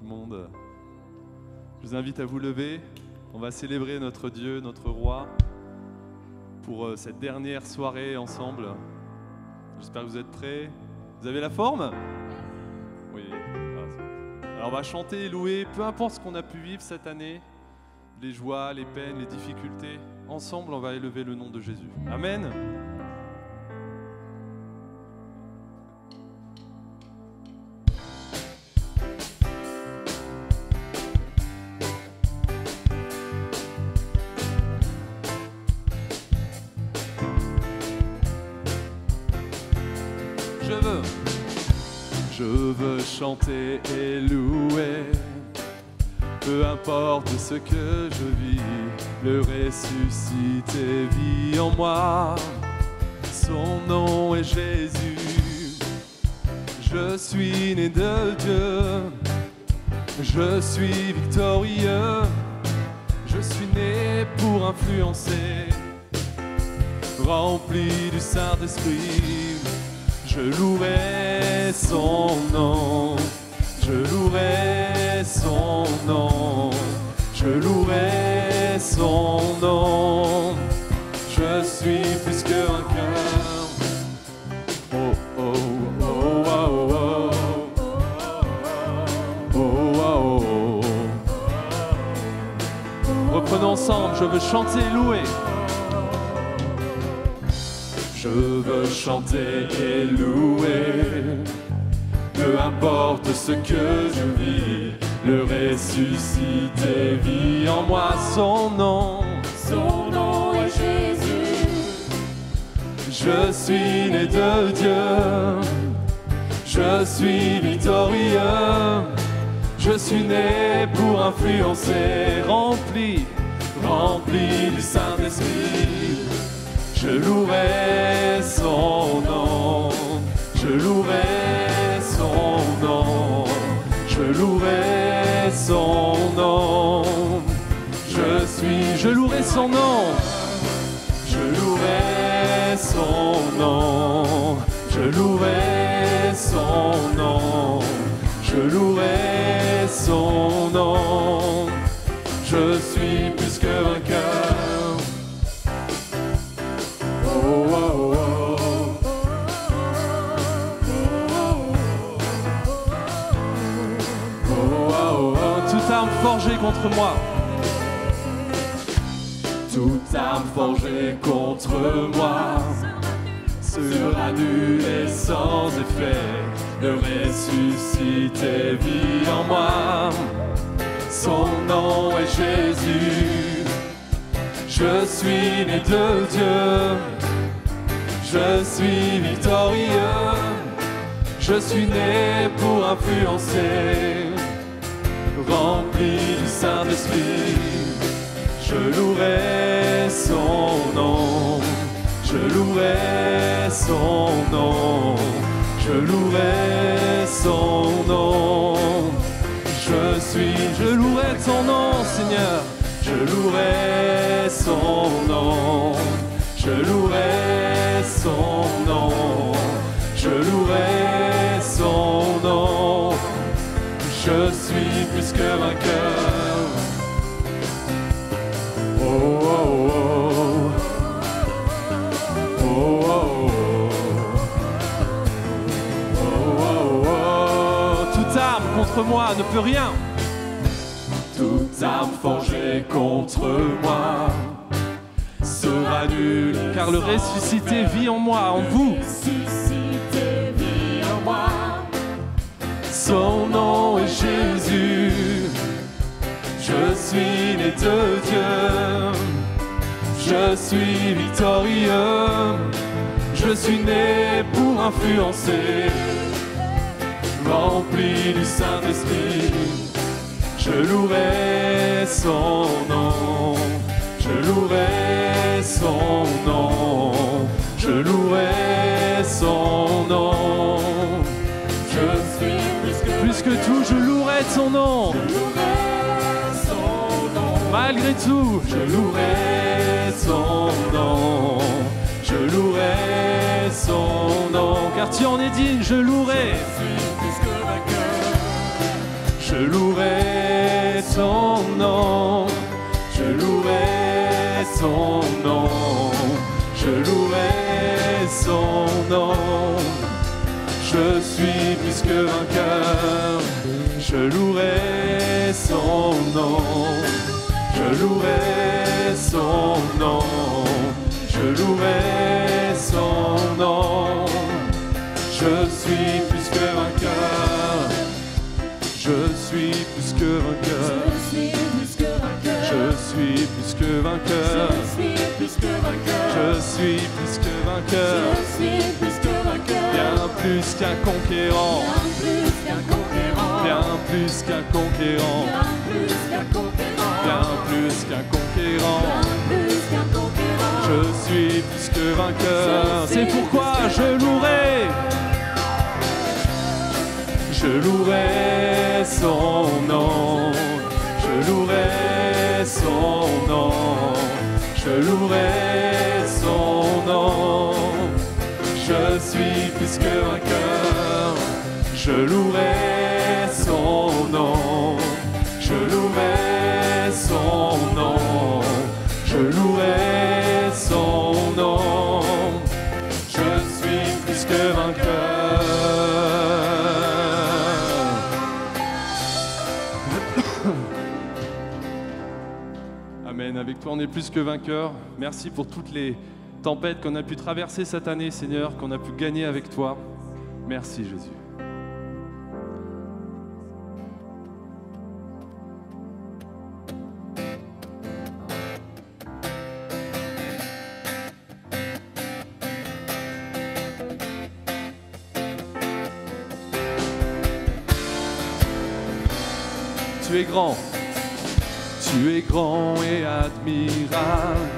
le monde. Je vous invite à vous lever. On va célébrer notre Dieu, notre Roi, pour cette dernière soirée ensemble. J'espère que vous êtes prêts. Vous avez la forme ? Oui. Alors on va chanter et louer, peu importe ce qu'on a pu vivre cette année, les joies, les peines, les difficultés. Ensemble, on va élever le nom de Jésus. Amen. Je veux chanter et louer, peu importe ce que je vis, le ressuscité vit en moi, son nom est Jésus. Je suis né de Dieu, je suis victorieux, je suis né pour influencer, rempli du Saint-Esprit. Je louerai son nom, je louerai son nom, je louerai son nom. Je suis plus que vainqueur. Oh oh oh oh oh oh oh oh. Reprenons ensemble, je veux chanter et louer. Je veux chanter et louer, peu importe ce que je vis, le ressuscité vit en moi, son nom est Jésus. Je suis né de Dieu, je suis victorieux, je suis né pour influencer, rempli du Saint-Esprit. Je louerai son nom, je louerai son nom, je louerai son nom. Je louerai son nom, je louerai son nom, je louerai son nom, je louerai son nom. Je suis plus que vainqueur. Toute arme forgée contre moi, toute arme forgée contre moi sera nulle et sans effet. Le ressuscité vit en moi, son nom est Jésus. Je suis né de Dieu, je suis victorieux, je suis né pour influencer, rempli du Saint-Esprit. Je louerai son nom, je louerai son nom, je louerai son nom. Je louerai ton nom, Seigneur. Je louerai son nom, je louerai son nom, je louerai son nom. Je suis plus que vainqueur. Oh oh oh, oh oh oh, oh oh oh. Toute arme contre moi ne peut rien. Toute arme forgée contre moi sera nulle, car le ressuscité vit en moi, en vous. Son nom est Jésus. Je suis né de Dieu, je suis victorieux, je suis né pour influencer, rempli du Saint-Esprit. Je louerai son nom, je louerai son nom, je louerai son nom. Je suis plus que tout, je louerai son nom. Malgré tout, je louerai son nom, je louerai son nom, car tu en es digne, je louerai. Je louerai ton nom, je louerai son nom, je louerai son nom. Je suis plus que vainqueur, je louerai son nom, je louerai son nom, je louerai son nom. Je suis plus que vainqueur, je suis plus que vainqueur, je suis plus que vainqueur, je suis plus que vainqueur, je suis plus que vainqueur, je suis plus que vainqueur, bien plus qu'un conquérant, bien plus qu'un conquérant, bien plus qu'un conquérant, je suis plus que vainqueur. C'est pourquoi je louerai. Je louerai son nom, je louerai son nom, je louerai son nom. Je suis plus que vainqueur, je louerai son nom, je louerai son nom, je louerai son nom. Je suis plus que vainqueur. Amen. Avec toi, on est plus que vainqueurs. Merci pour toutes les tempêtes qu'on a pu traverser cette année, Seigneur, qu'on a pu gagner avec toi. Merci, Jésus. Tu es grand. Tu es grand et admirable,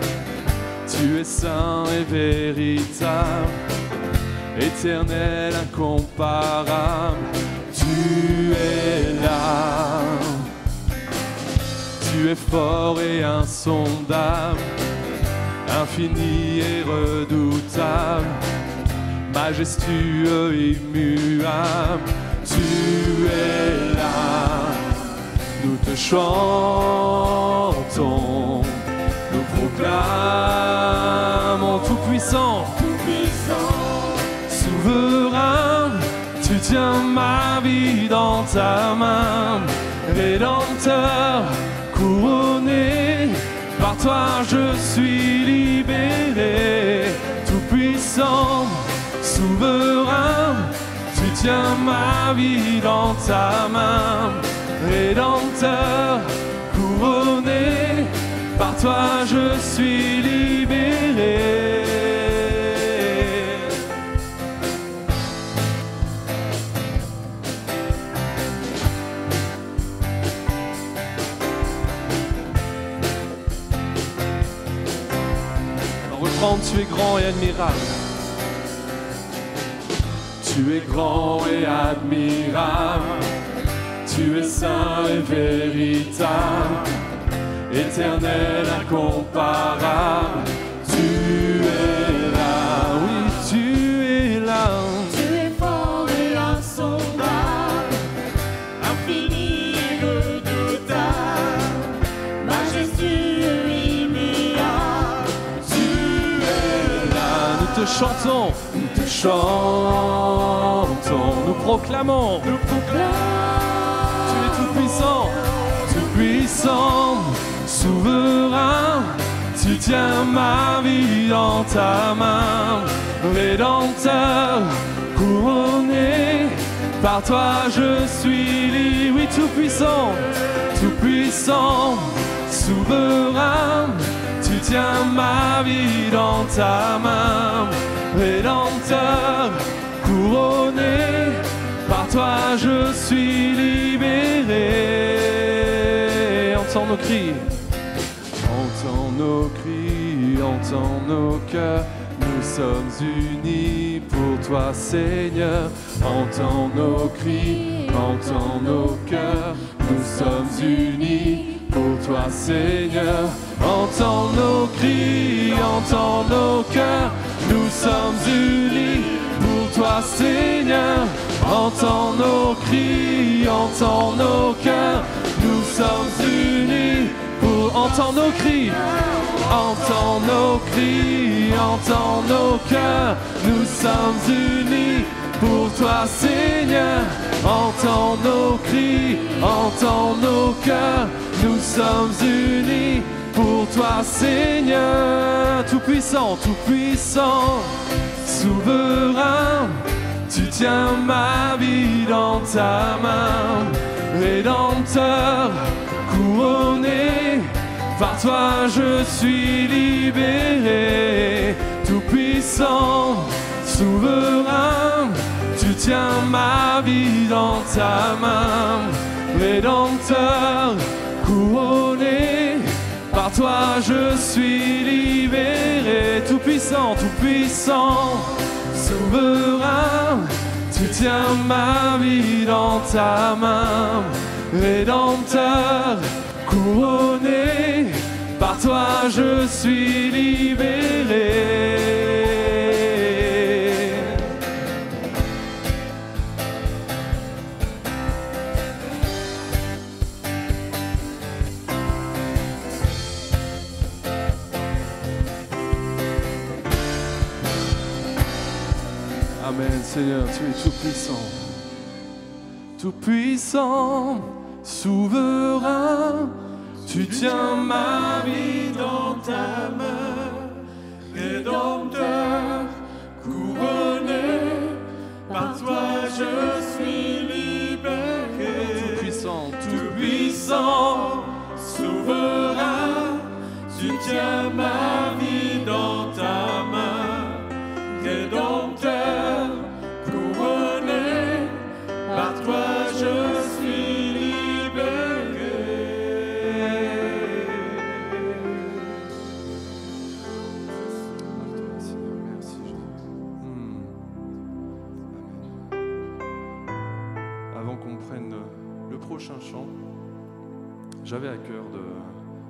tu es saint et véritable, éternel, incomparable, tu es là. Tu es fort et insondable, infini et redoutable, majestueux, immuable, tu es là. Nous te chantons, nous proclamons tout-puissant, souverain, tu tiens ma vie dans ta main, Rédempteur, couronné, par toi je suis libéré, tout-puissant, souverain, tu tiens ma vie dans ta main, Rédempteur, couronné, par toi je suis libéré. On reprend, tu es grand et admirable. Tu es grand et admirable. Tu es saint et véritable, éternel, incomparable. Tu es là, oui, tu es là. Tu es fort et insondable, infini et redoutable, majestueux, immuable. Tu es là. Nous te chantons, nous proclamons. Tout-puissant, tout-puissant, souverain, tu tiens ma vie dans ta main, Rédempteur, couronné, par toi je suis libre, oui, tout-puissant, tout-puissant, souverain, tu tiens ma vie dans ta main, Rédempteur, couronné, par toi je suis libéré. Entends nos cris, entends nos cris, entends nos cœurs. Nous sommes unis pour toi, Seigneur. Entends nos cris, entends nos cœurs. Nous sommes unis pour toi, Seigneur. Entends nos cris, entends nos cœurs. Nous sommes unis pour toi, Seigneur. entends nos cris, entends nos cœurs. Nous sommes unis pour entendre nos cris, entends nos cris, entends nos cœurs. Nous sommes unis pour toi, Seigneur. Entends nos cris, entends nos cœurs. Nous sommes unis pour toi, Seigneur. Tout-puissant, tout-puissant, souverain, tu tiens ma vie dans ta main. Rédempteur, couronné, par toi je suis libéré. Tout-puissant, souverain, tu tiens ma vie dans ta main. Rédempteur, couronné, par toi je suis libéré. Tout-puissant, tout-puissant, souverain, tu tiens ma vie dans ta main. Rédempteur, couronné, par toi je suis libéré. Amen, Seigneur, tu es tout-puissant. Tout-puissant, souverain, tu tiens ma vie dans ta main. Rédempteur, couronné, par toi je suis libéré. Tout-puissant, tout-puissant, souverain, tu tiens ma vie dans ta main. Rédempteur, couronné, par toi je suis libéré. Seigneur, merci Jésus. Amen. Avant qu'on prenne le prochain chant, j'avais à cœur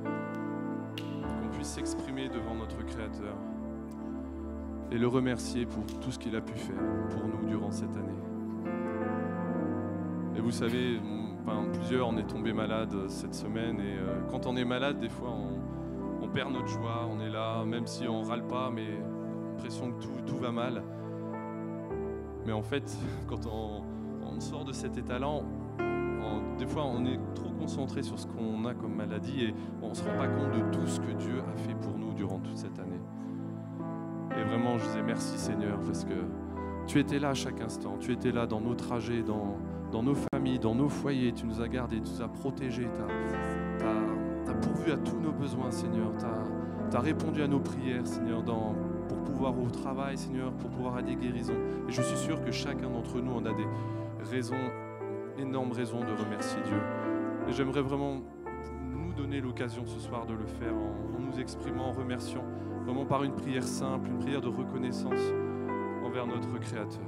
qu'on puisse s'exprimer devant notre Créateur et le remercier pour tout ce qu'il a pu faire pour nous durant cette année. Et vous savez, plusieurs, on est tombés malades cette semaine, et quand on est malade, des fois, on perd notre joie, on est là, même si on râle pas, mais l'impression que tout va mal. Mais en fait, quand on sort de cet état-là, des fois, on est trop concentré sur ce qu'on a comme maladie et on ne se rend pas compte de tout ce que Dieu a fait pour nous durant toute cette année. Et vraiment, je disais merci Seigneur, parce que tu étais là à chaque instant, tu étais là dans nos trajets, dans nos familles, dans nos foyers, tu nous as gardés, tu nous as protégés, tu as pourvu à tous nos besoins Seigneur, tu as répondu à nos prières Seigneur, pour pouvoir au travail Seigneur, pour pouvoir à des guérisons. Et je suis sûr que chacun d'entre nous en a des raisons, énormes raisons de remercier Dieu. Et j'aimerais vraiment nous donner l'occasion ce soir de le faire en nous exprimant, en remerciant, vraiment par une prière simple, une prière de reconnaissance envers notre Créateur.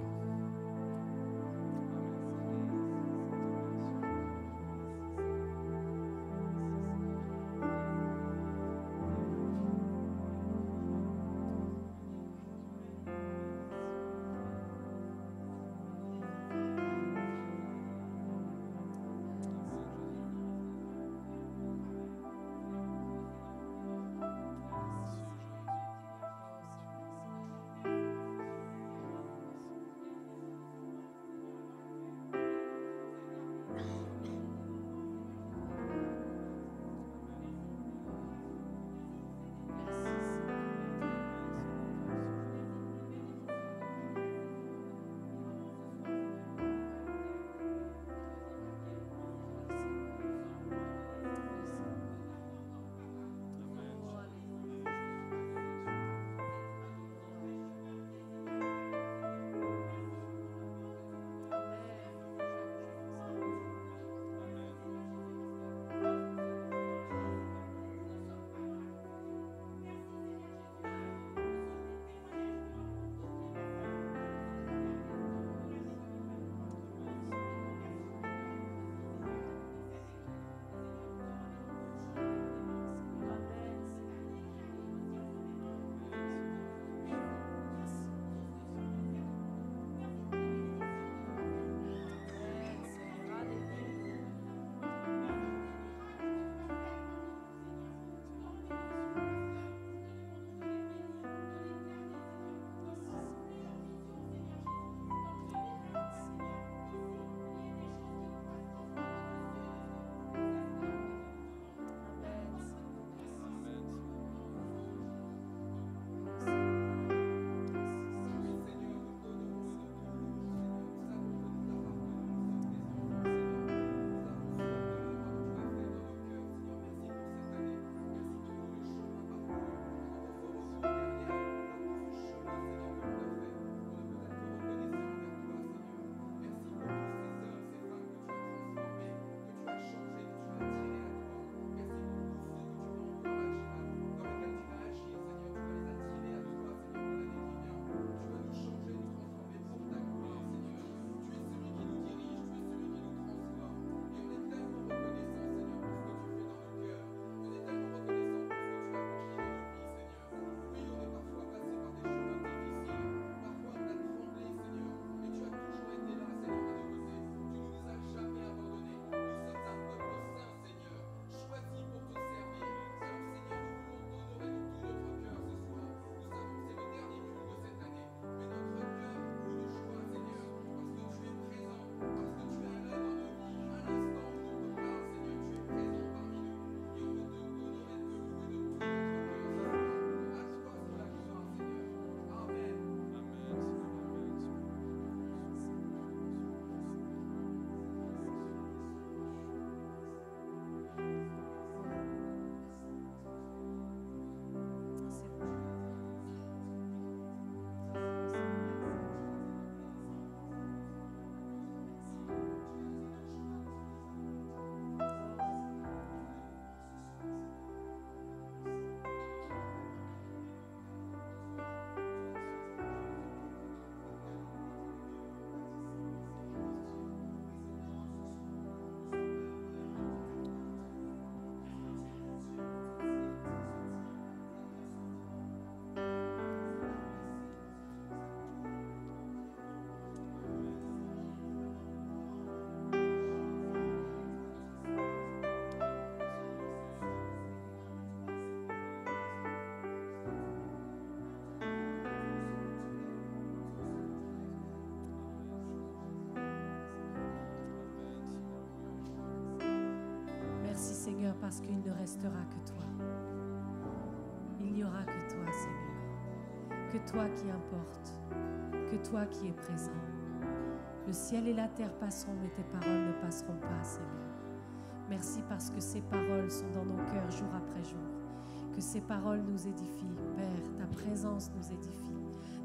Seigneur, parce qu'il ne restera que toi. Il n'y aura que toi, Seigneur. Que toi qui importe, que toi qui es présent. Le ciel et la terre passeront, mais tes paroles ne passeront pas, Seigneur. Merci parce que ces paroles sont dans nos cœurs jour après jour. Que ces paroles nous édifient, Père. Ta présence nous édifie.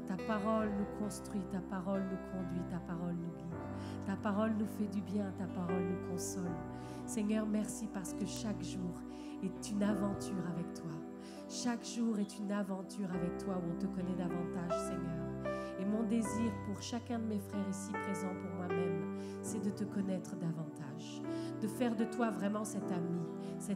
Ta parole nous construit, ta parole nous conduit, ta parole nous guide. Ta parole nous fait du bien, ta parole nous console. Seigneur, merci parce que chaque jour est une aventure avec toi. Chaque jour est une aventure avec toi où on te connaît davantage, Seigneur. Et mon désir pour chacun de mes frères ici présents, pour moi-même, c'est de te connaître davantage. De faire de toi vraiment cet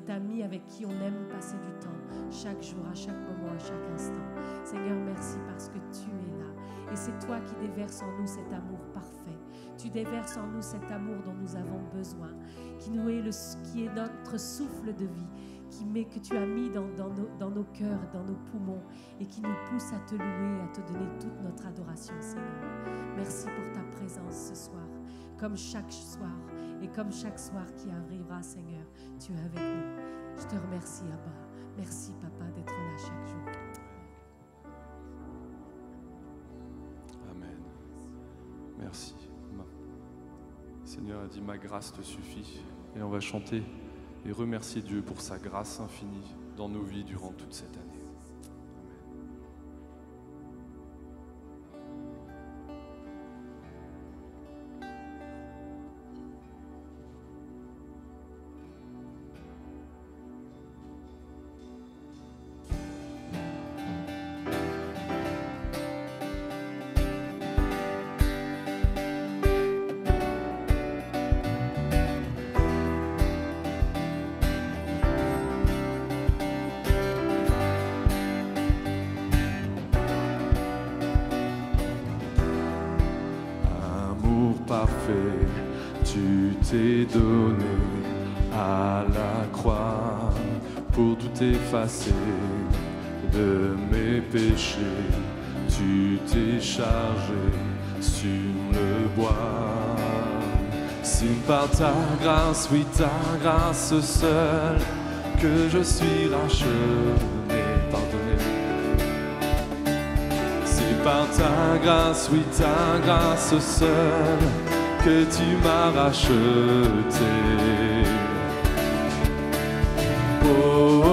ami avec qui on aime passer du temps, chaque jour, à chaque moment, à chaque instant. Seigneur, merci parce que tu es là. Et c'est toi qui déverses en nous cet amour parfait. Tu déverses en nous cet amour dont nous avons besoin, qui est notre souffle de vie, que tu as mis dans nos cœurs, dans nos poumons, et qui nous pousse à te louer, à te donner toute notre adoration, Seigneur. Merci pour ta présence ce soir, comme chaque soir, et comme chaque soir qui arrivera, Seigneur, tu es avec nous. Je te remercie, Abba. Merci, Papa, d'être là chaque jour. Amen. Merci. Le Seigneur a dit, ma grâce te suffit. Et on va chanter et remercier Dieu pour sa grâce infinie dans nos vies durant toute cette année. Tu t'es donné à la croix pour tout effacer de mes péchés. Tu t'es chargé sur le bois. C'est par ta grâce, oui ta grâce seule, que je suis racheté, pardonné. C'est par ta grâce, oui ta grâce seule, que tu m'as racheté. Oh, oh,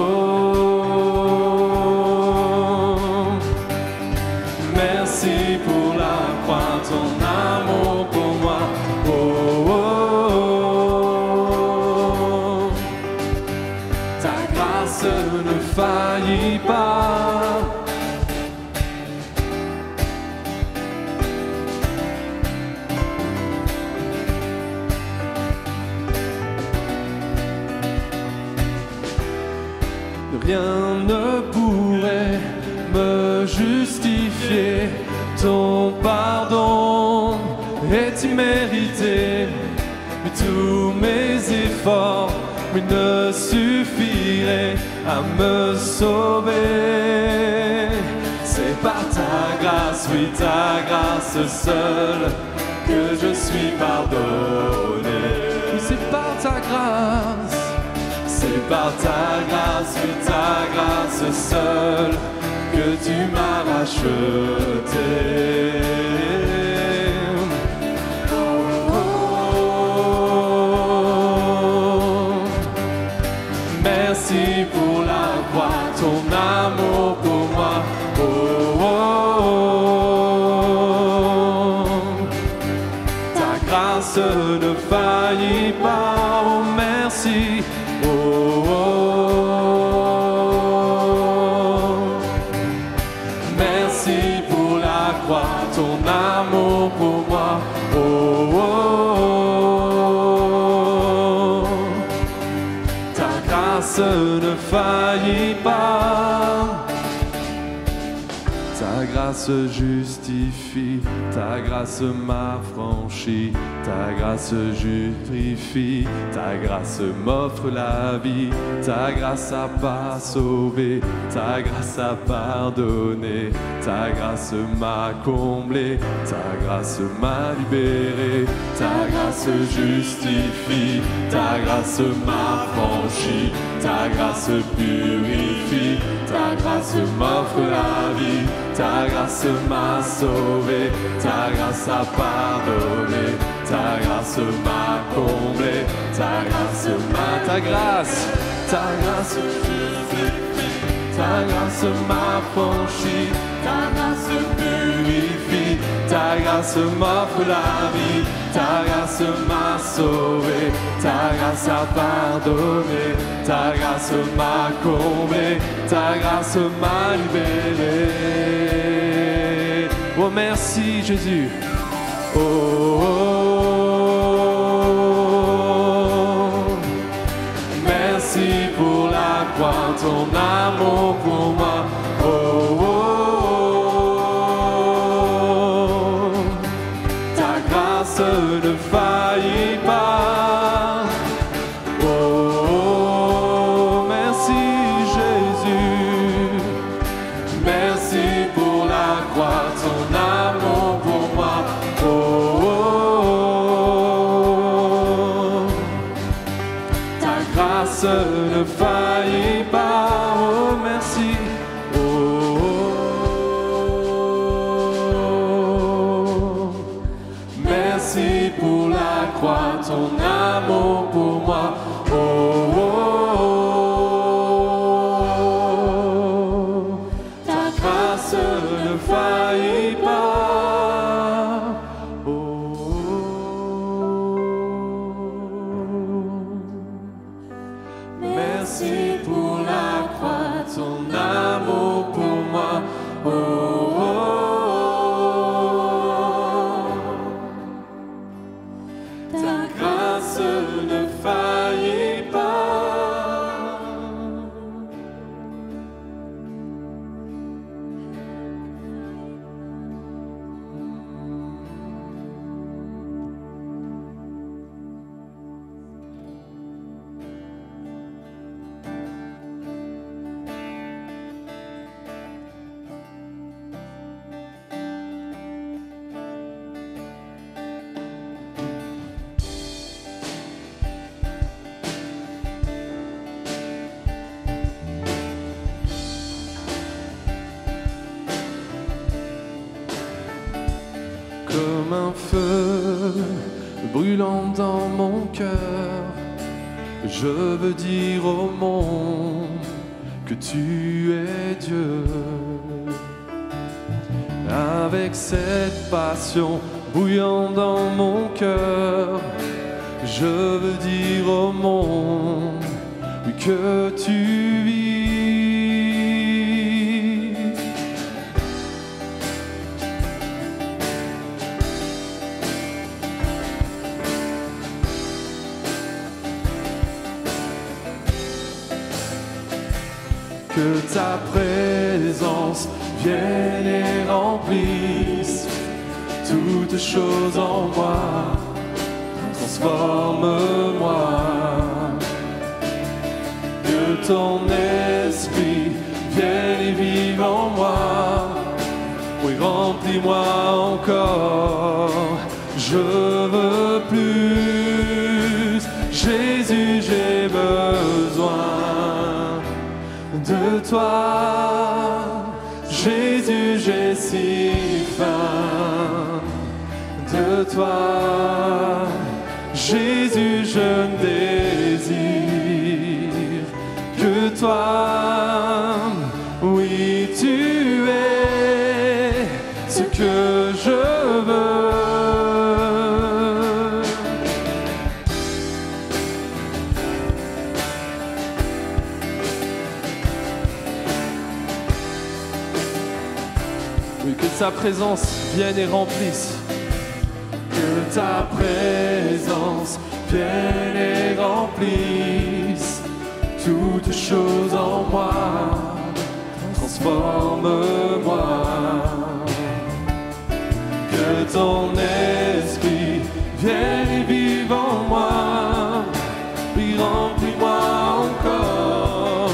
merci pour la croix, ton amour pour moi. Oh, oh, ta grâce ne faillit pas. Rien ne pourrait me justifier, ton pardon est immérité, mais tous mes efforts ne suffiraient à me sauver. C'est par ta grâce, oui ta grâce seule, que je suis pardonné. Oui, c'est par ta grâce. C'est par ta grâce, oui ta grâce seule, que tu m'as racheté. Oh, oh, merci pour la croix, ton amour pour moi. Oh, oh, ta grâce ne faillit pas. Oh, merci. Oh, oh, merci pour la croix, ton amour pour moi. Oh, oh, ta grâce ne faillit pas. Ta grâce grâce justifie, ta grâce m'affranchit, ta grâce justifie, ta grâce m'offre la vie, ta grâce a pas sauvé, ta grâce a pardonné, ta grâce m'a comblé, ta grâce m'a libéré, ta grâce justifie, ta grâce m'affranchit, ta grâce purifie, ta grâce m'offre la vie, ta grâce m'a sauvé, ta grâce a pardonné, ta grâce m'a comblé, ta grâce m'a... Ta grâce justifie, ta grâce m'affranchit, ta grâce purifie, ta grâce m'offre la vie, ta grâce m'a sauvé, ta grâce a pardonné, ta grâce m'a comblé, ta grâce m'a libéré. Oh merci Jésus. Oh, oh, oh. Merci pour la croix, ton amour pour moi. Oh, oh, oh. Ta grâce ne faillit pas. Oh, oh, merci Jésus. Merci pour la croix, ton amour pour moi. Oh, oh, oh. Ta grâce ne faillit pas. Oh, merci. Oh, oh, oh. Merci pour la croix, ton amour pour moi. Oh, oh, oh. Ta grâce ne faillit pas. Oh, oh, oh. Merci pour la croix, ton amour pour moi. Oh, oh, oh. Ta grâce ne faillit pas. Comme un feu brûlant dans mon cœur, je veux dire au monde que tu es Dieu. Avec cette passion bouillant dans mon cœur, je veux dire au monde que tu vis. Que ta présence vienne et remplisse toutes choses en moi. Transforme-moi. Que ton esprit vienne et vive en moi. Oui, remplis-moi encore. Je veux plus. Jésus, j'ai besoin de toi. Jésus, j'ai si faim de toi. Jésus, je ne désire que toi. Oui, tu es ce que je veux. Que ta présence vienne et remplisse. Que ta présence vienne et remplisse toutes choses en moi. Transforme-moi. Que ton esprit vienne et vive en moi. Oui, remplis-moi encore.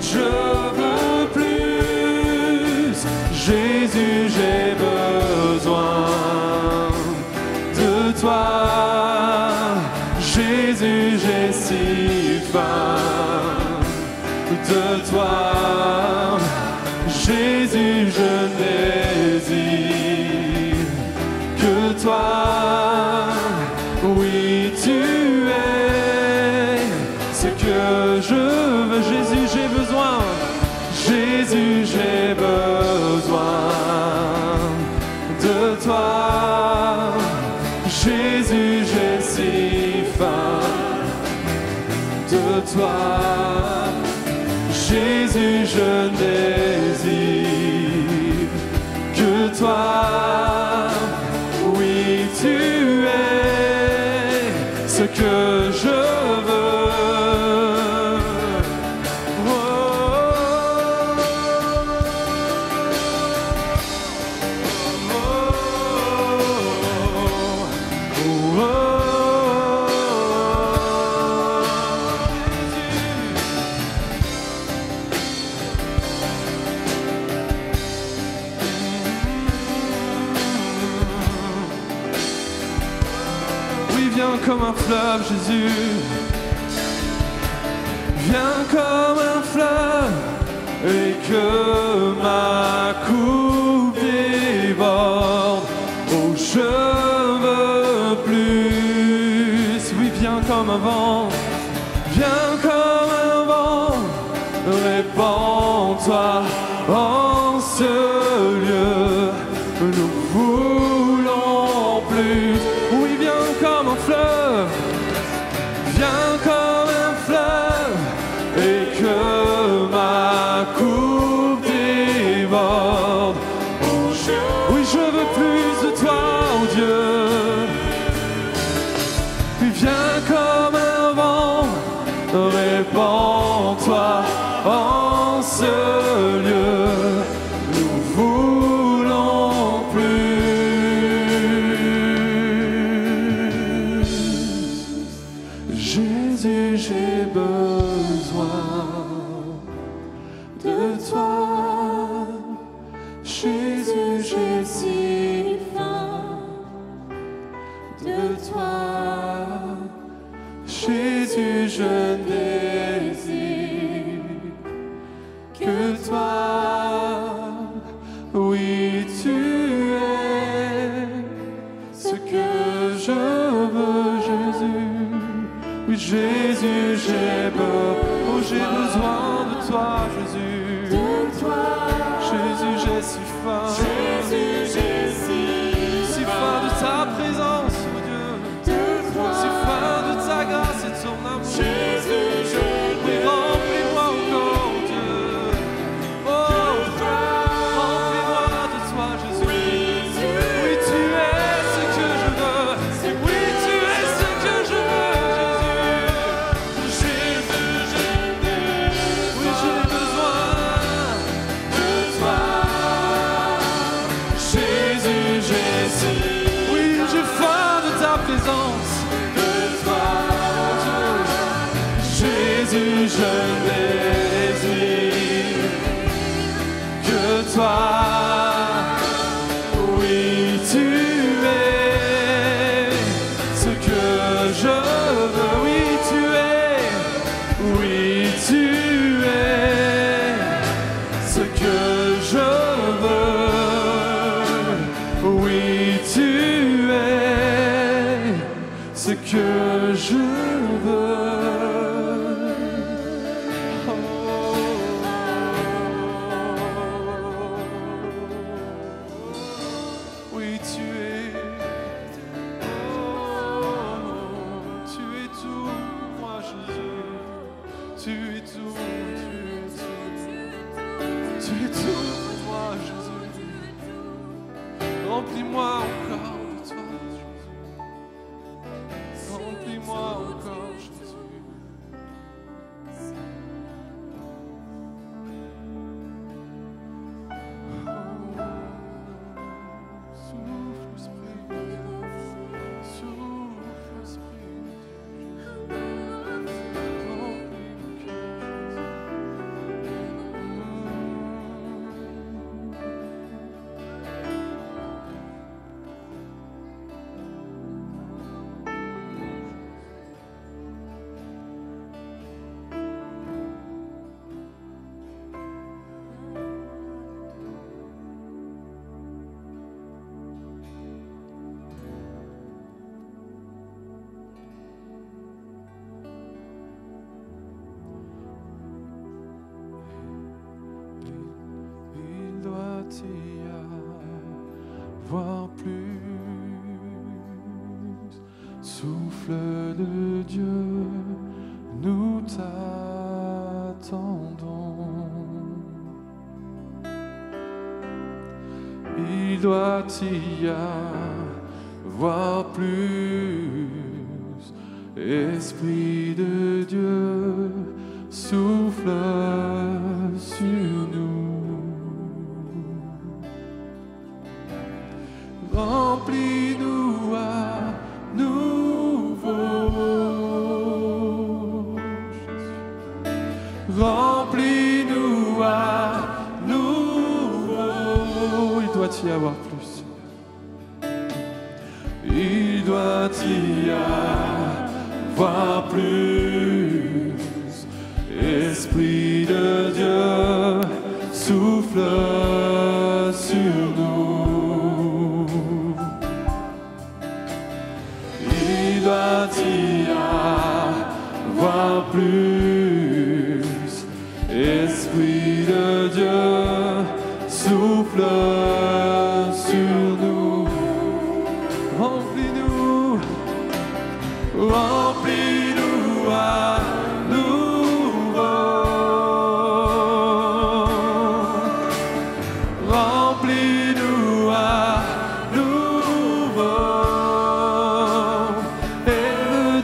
Je veux plus. Jésus, j'ai besoin de toi. Jésus, j'ai si faim de toi. Jésus, je désire que toi. Oui, tu es ce que je veux. Jésus, j'ai besoin. Jésus, j'ai besoin de toi. Jésus, j'ai si faim de toi. Jésus, je désire que toi. Oui, tu es ce que je veux. Comme un fleuve, Jésus, viens comme un fleuve et que ma coupe déborde. Oh, je veux plus. Oui, viens comme un vent, viens comme un vent, répands-toi en ce lieu. Nous voulons plus. Oui, viens comme un fleuve, viens comme un fleuve, et que ma coupe déborde. Oui, je veux plus de toi, oh Dieu. Puis viens comme un vent, répands-toi en ce lieu. Nous voulons plus. Jésus, j'ai besoin de toi. Jésus, j'ai si faim de toi. Jésus, je désire que toi. Oui, tu es ce que je veux, Jésus. Oui, Jésus, j'ai besoin de toi, Jésus. De toi. Jésus, j'ai si faim. Jésus, j'ai si faim de ta présence, oh Dieu. de toi. Si faim de ta grâce et de ton amour. Jésus, je Oui, remplis-moi encore, oh Dieu. Oh, remplis-moi de toi, Jésus. Oui, tu es ce que je veux. Oui, tu es ce que je veux, Jésus. Oui, j'ai besoin de toi. Jésus, j'ai si. Oui, j'ai faim de ta présence. De toi, Dieu. Jésus, je désire que toi. Oui, tu es ce que je veux. Oui, tu es. Oui, tu es ce que je veux. Oui, tu es ce que je veux. Oui, tu es. Tu es tout pour moi, Jésus. Tu es tout, tu es tout pour moi, Jésus. Remplis-moi encore de toi, Jésus. Remplis-moi encore, Jésus. Souffle, Souffle de Dieu, nous t'attendons. Il doit y avoir plus. Esprit de Dieu, souffle sur nous. Remplis-nous à nouveau. Remplis-nous à nouveau. Il doit y avoir plus. Il doit y avoir plus. Esprit de Dieu, souffle sur nous. Il doit y avoir plus. Esprit de Dieu, souffle sur nous. Remplis-nous, remplis-nous à nouveau. Remplis-nous à nouveau. Et le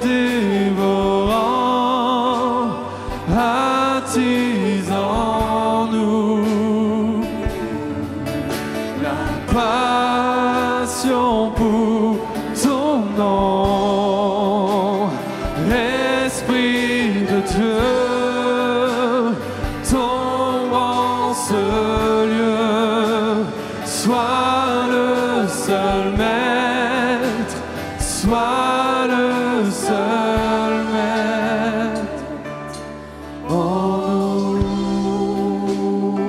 dévorant attise en nous la passion pour ton nom. Esprit de Dieu, tombe en ce lieu. Sois le seul maître, sois le seul maître en nous.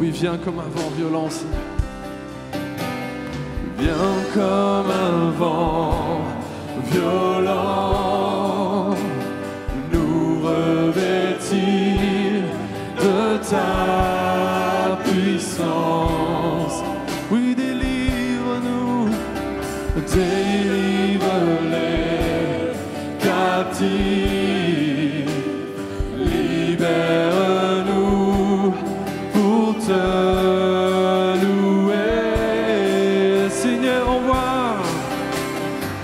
Oui, viens comme un vent violent, Seigneur. Viens comme un vent violent, nous revêtir de ta puissance. Oui, délivre-nous, délivre les captifs, libère-nous pour te louer. Seigneur, envoie,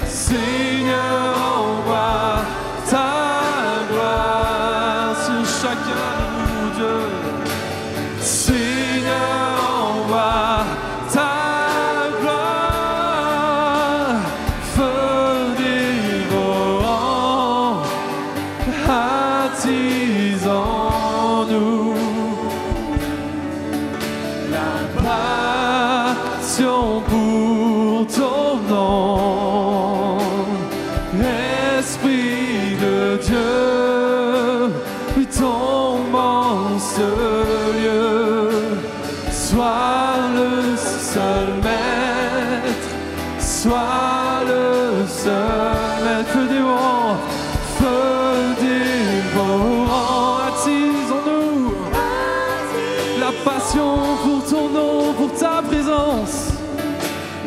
Seigneur, envoie ta gloire sur chacun de nous, Dieu. Seigneur, envoie ta gloire, feu dévorant, attise en nous la passion pour ton nom. Esprit de Dieu, oui, tombe en ce lieu. Sois le seul maître, sois le seul maître. Feu dévorant, attise en nous la passion pour ton nom, pour ta présence.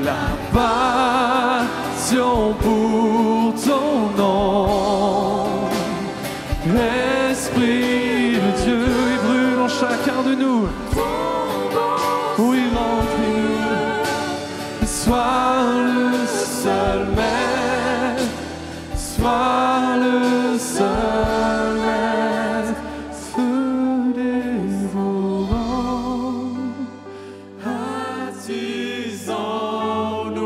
La passion pour ton nom. Esprit de Dieu, il brûle en chacun de nous. Oui, remplis-nous. Sois le seul maître, sois le seul maître. Feu dévorant, attise en nous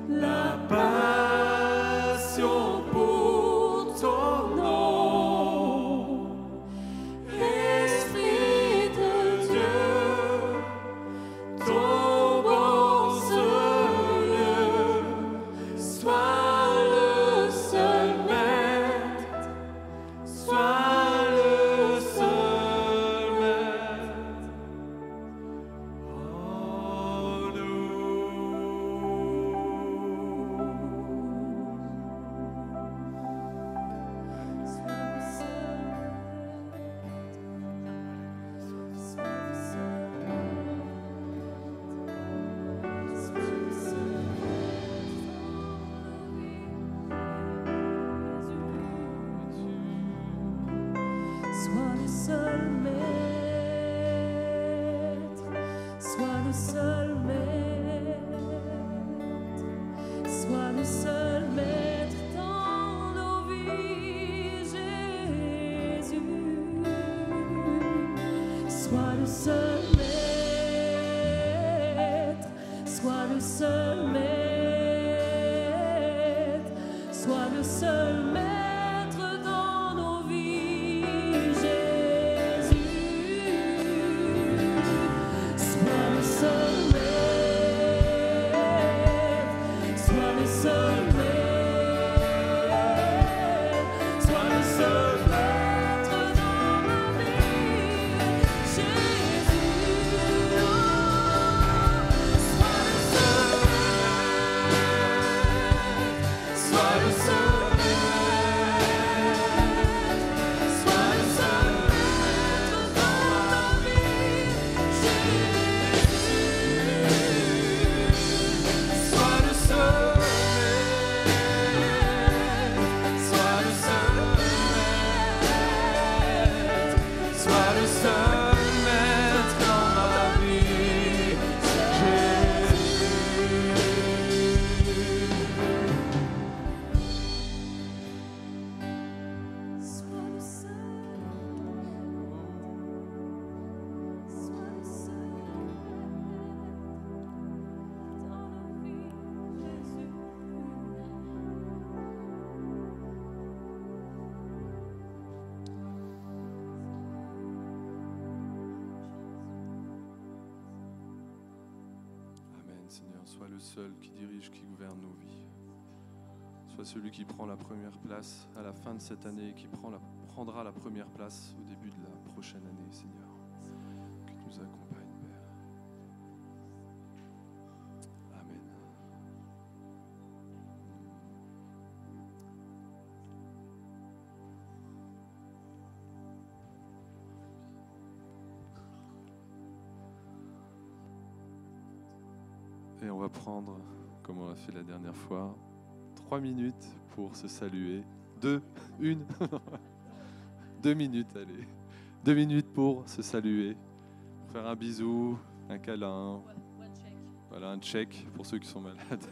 la passion pour ton nom. Esprit de Dieu, tombe en ce lieu. Sois seul maître dans nos vies, Jésus. Sois le seul maître, sois le seul maître, sois le seul maître dans nos vies, Jésus. Sois le seul maître, sois le seul maître, sois le seul maître dans ma vie, Jésus. Sois le seul maître, sois le seul maître, sois le seul maître dans ma vie, Jésus. Sois le seul maître, sois le seul maître, sois le seul maître dans ma vie, Jésus. Sois le seul, sois le seul dans nos vies, Jésus. Amen, Seigneur. Sois le seul qui dirige, qui gouverne nos vies. Sois celui qui prend la première place à la fin de cette année et qui prendra la première place au début de la prochaine année, Seigneur. Que tu nous accompagnes, Père. Amen. Et on va prendre, comme on l'a fait la dernière fois, 3 minutes pour se saluer. 2 minutes, allez. 2 minutes pour se saluer, pour faire un bisou, un câlin. Voilà, un check pour ceux qui sont malades.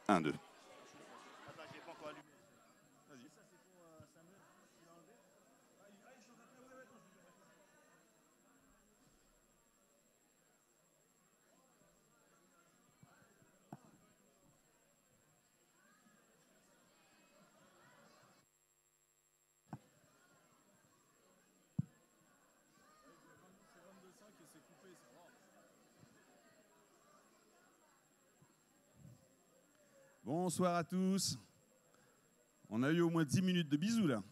1, 2. Bonsoir à tous. On a eu au moins 10 minutes de bisous là.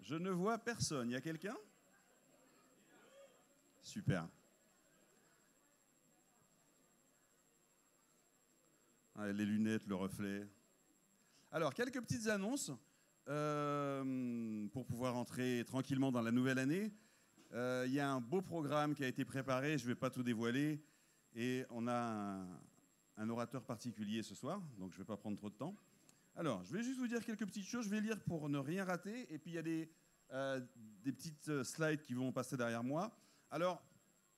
Je ne vois personne. Il y a quelqu'un? Super. Ah, les lunettes, le reflet. Alors, quelques petites annonces pour pouvoir entrer tranquillement dans la nouvelle année. Il y a un beau programme qui a été préparé, je ne vais pas tout dévoiler. Et on a un orateur particulier ce soir, donc je ne vais pas prendre trop de temps. Alors, je vais juste vous dire quelques petites choses, je vais lire pour ne rien rater, et puis il y a des petites slides qui vont passer derrière moi. Alors,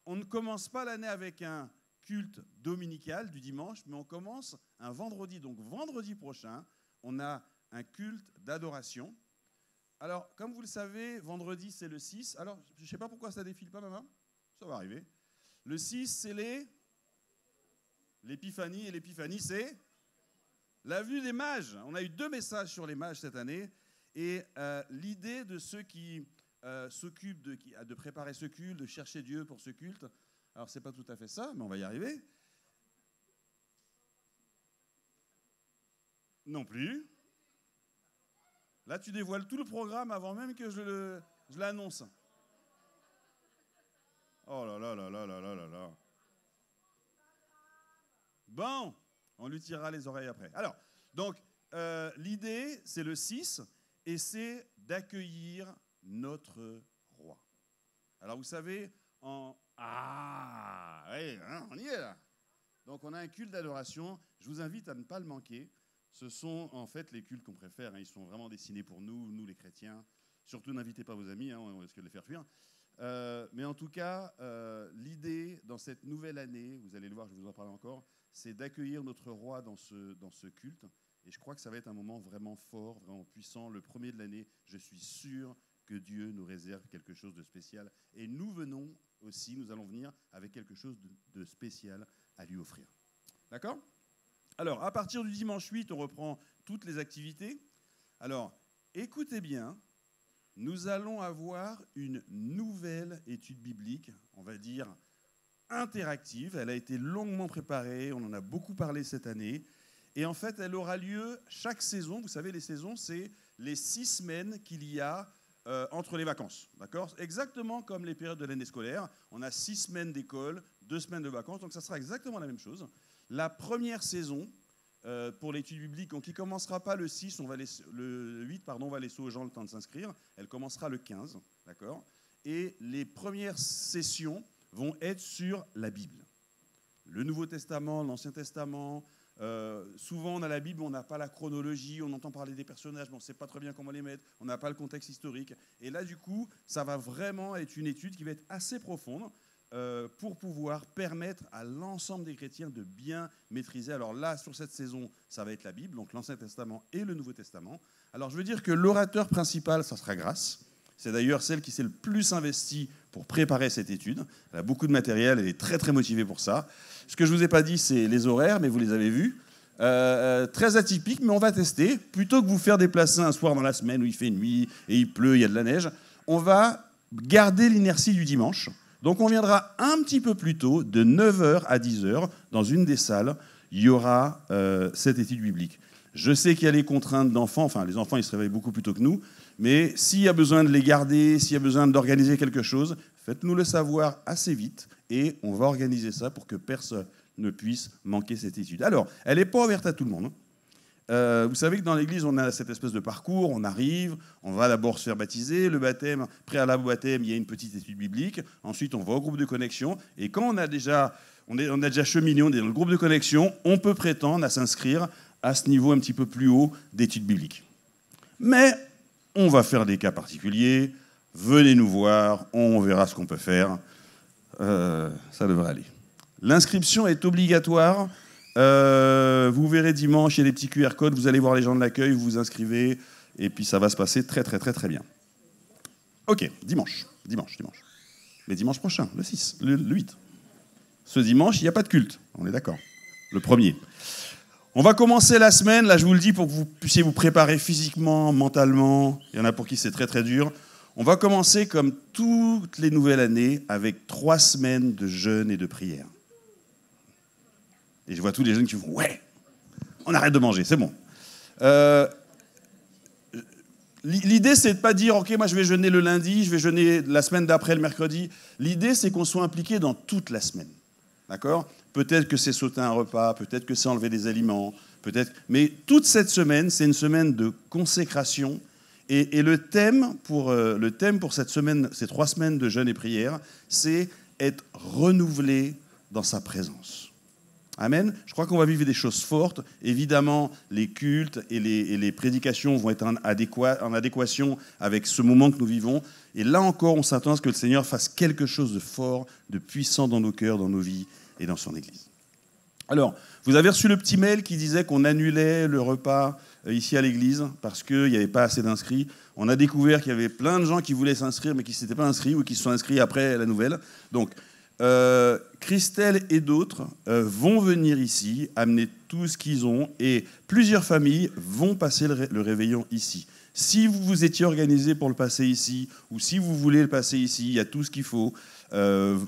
on ne commence pas l'année avec un culte dominical du dimanche, mais on commence un vendredi. Donc, vendredi prochain, on a un culte d'adoration. Alors, comme vous le savez, vendredi, c'est le 6. Alors, je ne sais pas pourquoi ça ne défile pas, maman. Ça va arriver. Le 6, c'est l'épiphanie, et l'épiphanie, c'est la vue des mages. On a eu 2 messages sur les mages cette année, et l'idée de ceux qui s'occupent de préparer ce culte, de chercher Dieu pour ce culte, alors c'est pas tout à fait ça, mais on va y arriver. Non plus. Là, tu dévoiles tout le programme avant même que je l'annonce. Oh là là là là là là là là. Bon, on lui tirera les oreilles après. Alors, donc, l'idée, c'est le 6, et c'est d'accueillir notre roi. Alors, vous savez, Ah, oui, hein, on y est là. Donc, on a un culte d'adoration. Je vous invite à ne pas le manquer. Ce sont en fait les cultes qu'on préfère. Hein. Ils sont vraiment destinés pour nous les chrétiens. Surtout, n'invitez pas vos amis, hein, on risque de les faire fuir. Mais en tout cas, l'idée dans cette nouvelle année, vous allez le voir, je vous en parle encore, c'est d'accueillir notre roi dans ce culte. Et je crois que ça va être un moment vraiment fort, vraiment puissant. Le premier de l'année, je suis sûr que Dieu nous réserve quelque chose de spécial. Et nous venons aussi, nous allons venir avec quelque chose de spécial à lui offrir. D'accord ? Alors, à partir du dimanche 8, on reprend toutes les activités. Alors, écoutez bien, nous allons avoir une nouvelle étude biblique, on va dire interactive. Elle a été longuement préparée, on en a beaucoup parlé cette année. Et en fait, elle aura lieu chaque saison. Vous savez, les saisons, c'est les 6 semaines qu'il y a entre les vacances. D'accord ? Exactement comme les périodes de l'année scolaire. On a 6 semaines d'école, 2 semaines de vacances. Donc, ça sera exactement la même chose. La première saison pour l'étude biblique, qui ne commencera pas le 6, le 8, on va laisser aux gens le temps de s'inscrire. Elle commencera le 15. D'accord ? Et les premières sessions vont être sur la Bible. Le Nouveau Testament, l'Ancien Testament. Souvent, on a la Bible, on n'a pas la chronologie, on entend parler des personnages, mais on ne sait pas très bien comment les mettre, on n'a pas le contexte historique. Et là, du coup, ça va vraiment être une étude qui va être assez profonde pour pouvoir permettre à l'ensemble des chrétiens de bien maîtriser. Alors là, sur cette saison, ça va être la Bible, donc l'Ancien Testament et le Nouveau Testament. Alors, je veux dire que l'orateur principal, ça sera Grace. C'est d'ailleurs celle qui s'est le plus investie pour préparer cette étude. Elle a beaucoup de matériel, elle est très très motivée pour ça. Ce que je ne vous ai pas dit, c'est les horaires, mais vous les avez vus. Très atypique, mais on va tester. Plutôt que vous faire déplacer un soir dans la semaine où il fait nuit et il pleut, il y a de la neige, on va garder l'inertie du dimanche. Donc on viendra un petit peu plus tôt, de 9h à 10h, dans une des salles, il y aura cette étude biblique. Je sais qu'il y a les contraintes d'enfants, enfin les enfants ils se réveillent beaucoup plus tôt que nous, mais s'il y a besoin de les garder, s'il y a besoin d'organiser quelque chose, faites-nous le savoir assez vite et on va organiser ça pour que personne ne puisse manquer cette étude. Alors, elle n'est pas ouverte à tout le monde. Vous savez que dans l'église, on a cette espèce de parcours, on arrive, on va d'abord se faire baptiser, le baptême, préalable au baptême, il y a une petite étude biblique, ensuite on va au groupe de connexion, et quand on a déjà cheminé, on est dans le groupe de connexion, on peut prétendre à s'inscrire à ce niveau un petit peu plus haut d'études bibliques. Mais on va faire des cas particuliers, venez nous voir, on verra ce qu'on peut faire, ça devrait aller. L'inscription est obligatoire Vous verrez dimanche, il y a des petits QR codes, vous allez voir les gens de l'accueil, vous vous inscrivez, et puis ça va se passer très très très très bien. Ok, dimanche. Mais dimanche prochain, le 6, le 8. Ce dimanche, il n'y a pas de culte, on est d'accord. Le 1er. On va commencer la semaine, là je vous le dis, pour que vous puissiez vous préparer physiquement, mentalement. Il y en a pour qui c'est très très dur. On va commencer comme toutes les nouvelles années avec 3 semaines de jeûne et de prière. Et je vois tous les jeunes qui font « Ouais, on arrête de manger, c'est bon ». L'idée, c'est de ne pas dire « Ok, moi je vais jeûner le lundi, je vais jeûner la semaine d'après le mercredi ». L'idée, c'est qu'on soit impliqué dans toute la semaine. D'accord ? Peut-être que c'est sauter un repas, peut-être que c'est enlever des aliments, peut-être. Mais toute cette semaine, c'est une semaine de consécration. Et le thème pour cette semaine, ces 3 semaines de jeûne et prière, c'est être renouvelé dans sa présence. Amen. Je crois qu'on va vivre des choses fortes. Évidemment, les cultes et les prédications vont être en adéquation avec ce moment que nous vivons. Et là encore, on s'attend à ce que le Seigneur fasse quelque chose de fort, de puissant dans nos cœurs, dans nos vies et dans son Église. Alors, vous avez reçu le petit mail qui disait qu'on annulait le repas ici à l'église parce qu'il n'y avait pas assez d'inscrits. On a découvert qu'il y avait plein de gens qui voulaient s'inscrire mais qui ne s'étaient pas inscrits ou qui se sont inscrits après la nouvelle. Donc, Christelle et d'autres vont venir ici, amener tout ce qu'ils ont et plusieurs familles vont passer le réveillon ici. Si vous vous étiez organisé pour le passer ici ou si vous voulez le passer ici, il y a tout ce qu'il faut.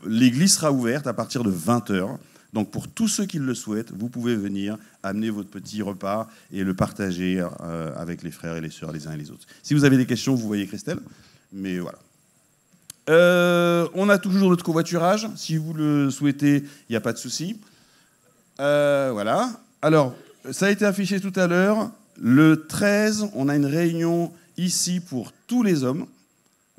L'église sera ouverte à partir de 20h. Donc pour tous ceux qui le souhaitent, vous pouvez venir amener votre petit repas et le partager avec les frères et les sœurs les uns et les autres. Si vous avez des questions, vous voyez Christelle. Mais voilà. On a toujours notre covoiturage. Si vous le souhaitez, il n'y a pas de souci. Voilà. Alors, ça a été affiché tout à l'heure. Le 13, on a une réunion ici pour tous les hommes.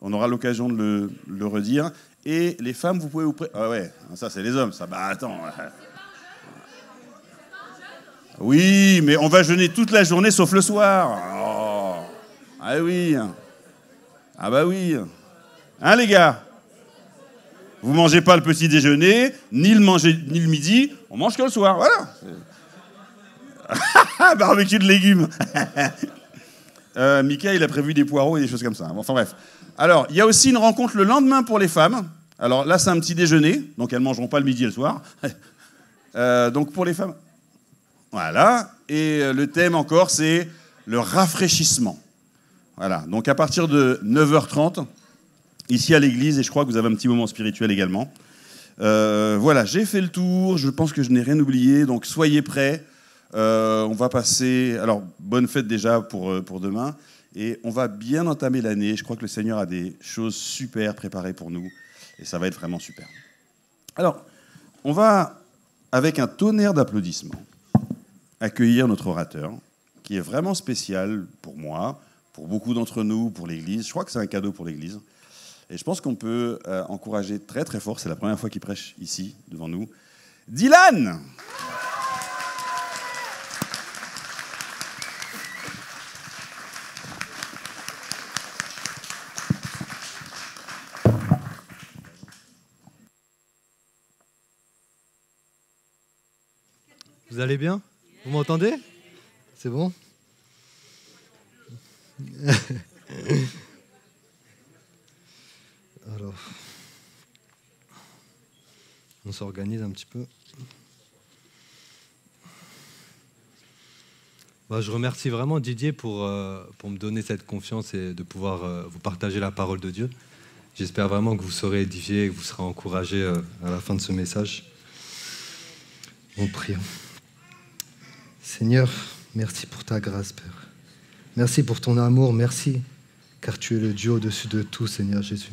On aura l'occasion de le redire. Et les femmes, vous pouvez vous préparer. Ah ouais, ça c'est les hommes, ça. Bah attends. Oui, mais on va jeûner toute la journée sauf le soir. Oh. Ah oui. Ah bah oui. Hein les gars? Vous mangez pas le petit déjeuner, ni le midi, on mange que le soir, voilà. Barbecue de légumes. Mika, il a prévu des poireaux et des choses comme ça. Enfin bref. Alors, il y a aussi une rencontre le lendemain pour les femmes. Alors là, c'est un petit déjeuner, donc elles ne mangeront pas le midi et le soir. Donc pour les femmes. Voilà. Et le thème encore, c'est le rafraîchissement. Voilà. Donc à partir de 9h30, ici à l'église, et je crois que vous avez un petit moment spirituel également. Voilà, j'ai fait le tour, je pense que je n'ai rien oublié, donc soyez prêts. On va passer... Alors, bonne fête déjà pour demain. Et on va bien entamer l'année. Je crois que le Seigneur a des choses super préparées pour nous. Et ça va être vraiment super. Alors, on va, avec un tonnerre d'applaudissements, accueillir notre orateur, qui est vraiment spécial pour moi, pour beaucoup d'entre nous, pour l'Église. Je crois que c'est un cadeau pour l'Église. Et je pense qu'on peut encourager très très fort, c'est la première fois qu'il prêche ici, devant nous, Dylan! Vous allez bien? Vous m'entendez? C'est bon? Alors, on s'organise un petit peu. Je remercie vraiment Didier pour me donner cette confiance et de pouvoir vous partager la parole de Dieu. J'espère vraiment que vous serez édifiés et que vous serez encouragés à la fin de ce message. On prie. Seigneur, merci pour ta grâce, Père. Merci pour ton amour, merci, car tu es le Dieu au-dessus de tout, Seigneur Jésus.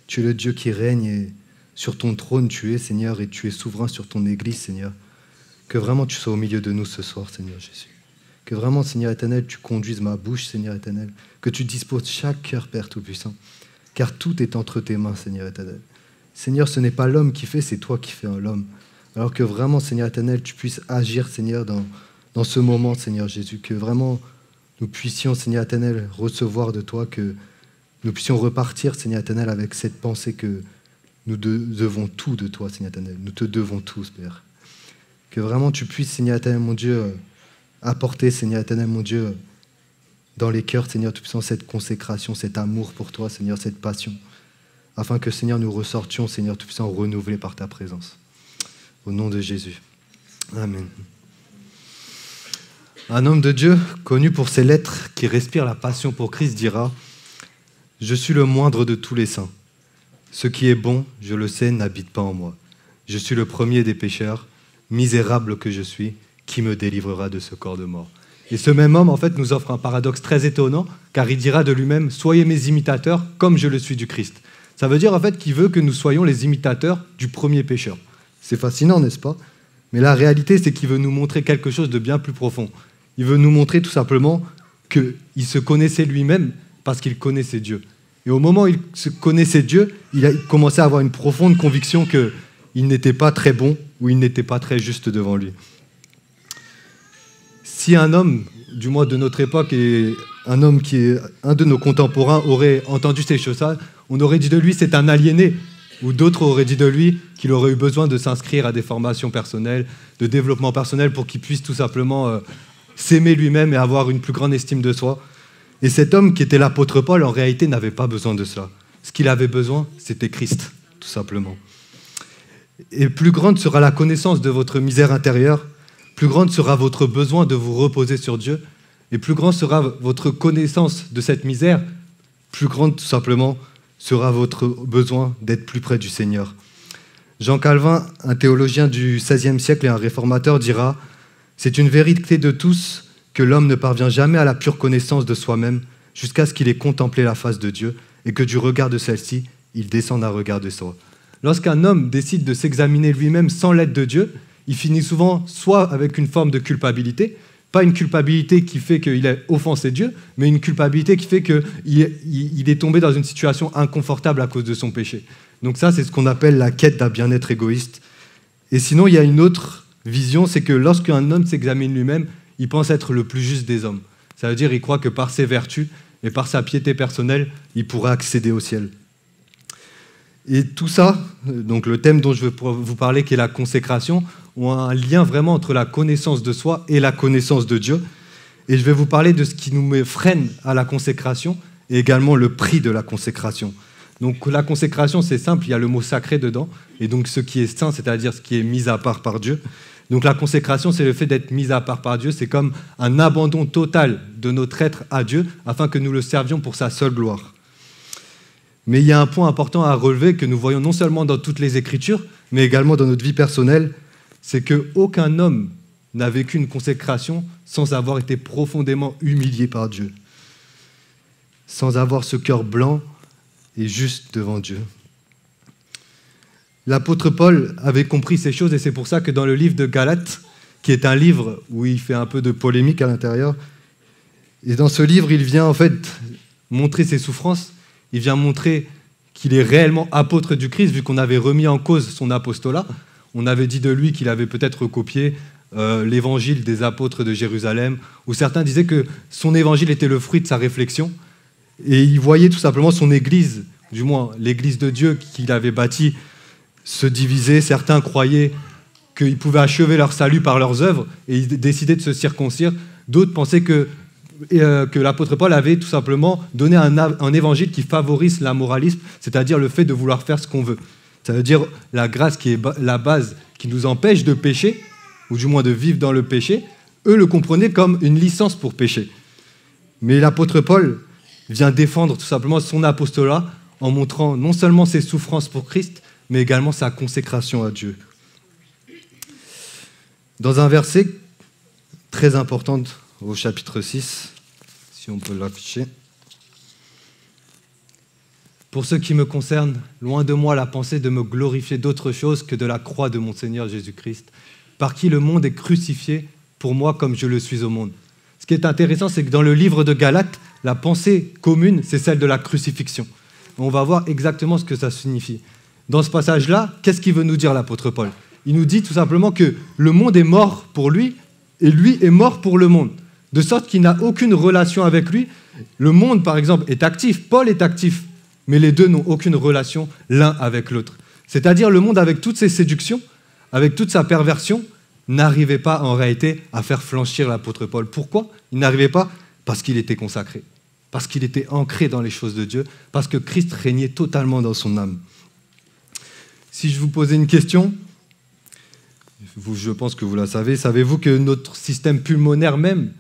Tu es le Dieu qui règne et sur ton trône tu es, Seigneur, et tu es souverain sur ton Église, Seigneur. Que vraiment tu sois au milieu de nous ce soir, Seigneur Jésus. Que vraiment, Seigneur éternel, tu conduises ma bouche, Seigneur éternel. Que tu disposes chaque cœur, Père Tout-Puissant. Car tout est entre tes mains, Seigneur éternel. Seigneur, ce n'est pas l'homme qui fait, c'est toi qui fais l'homme. Alors que vraiment, Seigneur éternel, tu puisses agir, Seigneur, dans ce moment, Seigneur Jésus. Que vraiment, nous puissions, Seigneur éternel, recevoir de toi, que nous puissions repartir, Seigneur éternel, avec cette pensée que nous devons tout de toi, Seigneur éternel. Nous te devons tous, Père. Que vraiment tu puisses, Seigneur éternel, mon Dieu, apporter, Seigneur éternel, mon Dieu, dans les cœurs, Seigneur Tout-Puissant, cette consécration, cet amour pour toi, Seigneur, cette passion, afin que, Seigneur, nous ressortions, Seigneur Tout-Puissant, renouvelés par ta présence. Au nom de Jésus. Amen. Un homme de Dieu, connu pour ses lettres, qui respire la passion pour Christ, dira « Je suis le moindre de tous les saints. Ce qui est bon, je le sais, n'habite pas en moi. Je suis le premier des pécheurs, misérable que je suis, qui me délivrera de ce corps de mort ?» Et ce même homme, en fait, nous offre un paradoxe très étonnant, car il dira de lui-même « Soyez mes imitateurs, comme je le suis du Christ. » Ça veut dire, en fait, qu'il veut que nous soyons les imitateurs du premier pécheur. C'est fascinant, n'est-ce pas? Mais la réalité, c'est qu'il veut nous montrer quelque chose de bien plus profond. Il veut nous montrer tout simplement qu'il se connaissait lui-même parce qu'il connaissait Dieu. Et au moment où il se connaissait Dieu, il a commencé à avoir une profonde conviction qu'il n'était pas très bon ou il n'était pas très juste devant lui. Si un homme, du moins de notre époque, et un homme qui est un de nos contemporains aurait entendu ces choses-là, on aurait dit de lui c'est un aliéné, ou d'autres auraient dit de lui qu'il aurait eu besoin de s'inscrire à des formations personnelles, de développement personnel pour qu'il puisse tout simplement s'aimer lui-même et avoir une plus grande estime de soi. Et cet homme qui était l'apôtre Paul, en réalité, n'avait pas besoin de cela. Ce qu'il avait besoin, c'était Christ, tout simplement. Et plus grande sera la connaissance de votre misère intérieure, plus grande sera votre besoin de vous reposer sur Dieu, et plus grande sera votre connaissance de cette misère, plus grande, tout simplement, sera votre besoin d'être plus près du Seigneur. Jean Calvin, un théologien du XVIe siècle et un réformateur, dira « C'est une vérité de tous que l'homme ne parvient jamais à la pure connaissance de soi-même jusqu'à ce qu'il ait contemplé la face de Dieu et que du regard de celle-ci, il descende à regard de soi. » Lorsqu'un homme décide de s'examiner lui-même sans l'aide de Dieu, il finit souvent soit avec une forme de culpabilité, pas une culpabilité qui fait qu'il a offensé Dieu, mais une culpabilité qui fait qu'il est tombé dans une situation inconfortable à cause de son péché. Donc ça, c'est ce qu'on appelle la quête d'un bien-être égoïste. Et sinon, il y a une autre vision, c'est que lorsqu'un homme s'examine lui-même, il pense être le plus juste des hommes. Ça veut dire qu'il croit que par ses vertus et par sa piété personnelle, il pourra accéder au ciel. Et tout ça, donc le thème dont je veux vous parler, qui est la consécration, ont un lien vraiment entre la connaissance de soi et la connaissance de Dieu. Et je vais vous parler de ce qui nous freine à la consécration et également le prix de la consécration. Donc la consécration, c'est simple, il y a le mot sacré dedans, et donc ce qui est saint, c'est-à-dire ce qui est mis à part par Dieu. Donc la consécration, c'est le fait d'être mis à part par Dieu, c'est comme un abandon total de notre être à Dieu, afin que nous le servions pour sa seule gloire. Mais il y a un point important à relever que nous voyons non seulement dans toutes les Écritures, mais également dans notre vie personnelle, c'est qu'aucun homme n'a vécu une consécration sans avoir été profondément humilié par Dieu, sans avoir ce cœur blanc et juste devant Dieu. L'apôtre Paul avait compris ces choses et c'est pour ça que dans le livre de Galates, qui est un livre où il fait un peu de polémique à l'intérieur, et dans ce livre, il vient en fait montrer ses souffrances, il vient montrer qu'il est réellement apôtre du Christ, vu qu'on avait remis en cause son apostolat. On avait dit de lui qu'il avait peut-être recopié l'évangile des apôtres de Jérusalem, où certains disaient que son évangile était le fruit de sa réflexion, et il voyait tout simplement son église, du moins l'église de Dieu qu'il avait bâtie, se diviser. Certains croyaient qu'ils pouvaient achever leur salut par leurs œuvres, et ils décidaient de se circoncire. D'autres pensaient que l'apôtre Paul avait tout simplement donné un évangile qui favorise l'ammoralisme, c'est-à-dire le fait de vouloir faire ce qu'on veut. Ça veut dire la grâce qui est la base qui nous empêche de pécher, ou du moins de vivre dans le péché. Eux le comprenaient comme une licence pour pécher. Mais l'apôtre Paul vient défendre tout simplement son apostolat en montrant non seulement ses souffrances pour Christ, mais également sa consécration à Dieu. Dans un verset très important au chapitre 6, si on peut l'afficher. « Pour ce qui me concerne, loin de moi la pensée de me glorifier d'autre chose que de la croix de mon Seigneur Jésus-Christ, par qui le monde est crucifié pour moi comme je le suis au monde. » Ce qui est intéressant, c'est que dans le livre de Galates, la pensée commune, c'est celle de la crucifixion. On va voir exactement ce que ça signifie. Dans ce passage-là, qu'est-ce qu'il veut nous dire l'apôtre Paul? Il nous dit tout simplement que le monde est mort pour lui et lui est mort pour le monde. De sorte qu'il n'a aucune relation avec lui. Le monde, par exemple, est actif, Paul est actif, mais les deux n'ont aucune relation l'un avec l'autre. C'est-à-dire le monde avec toutes ses séductions, avec toute sa perversion, n'arrivait pas en réalité à faire flanchir l'apôtre Paul. Pourquoi il n'arrivait pas? Parce qu'il était consacré, parce qu'il était ancré dans les choses de Dieu, parce que Christ régnait totalement dans son âme. Si je vous posais une question, je pense que vous la savez, savez-vous que notre système pulmonaire même,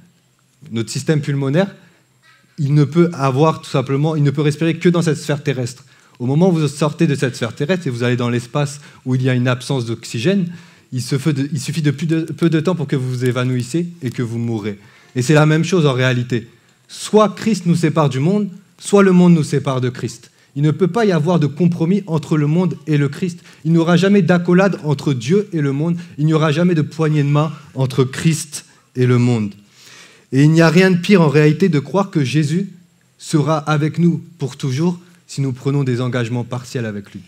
il ne peut respirer que dans cette sphère terrestre. Au moment où vous sortez de cette sphère terrestre et vous allez dans l'espace où il y a une absence d'oxygène, il suffit de peu de temps pour que vous vous évanouissiez et que vous mourrez. Et c'est la même chose en réalité. Soit Christ nous sépare du monde, soit le monde nous sépare de Christ. Il ne peut pas y avoir de compromis entre le monde et le Christ. Il n'y aura jamais d'accolade entre Dieu et le monde. Il n'y aura jamais de poignée de main entre Christ et le monde. Et il n'y a rien de pire en réalité de croire que Jésus sera avec nous pour toujours si nous prenons des engagements partiels avec lui.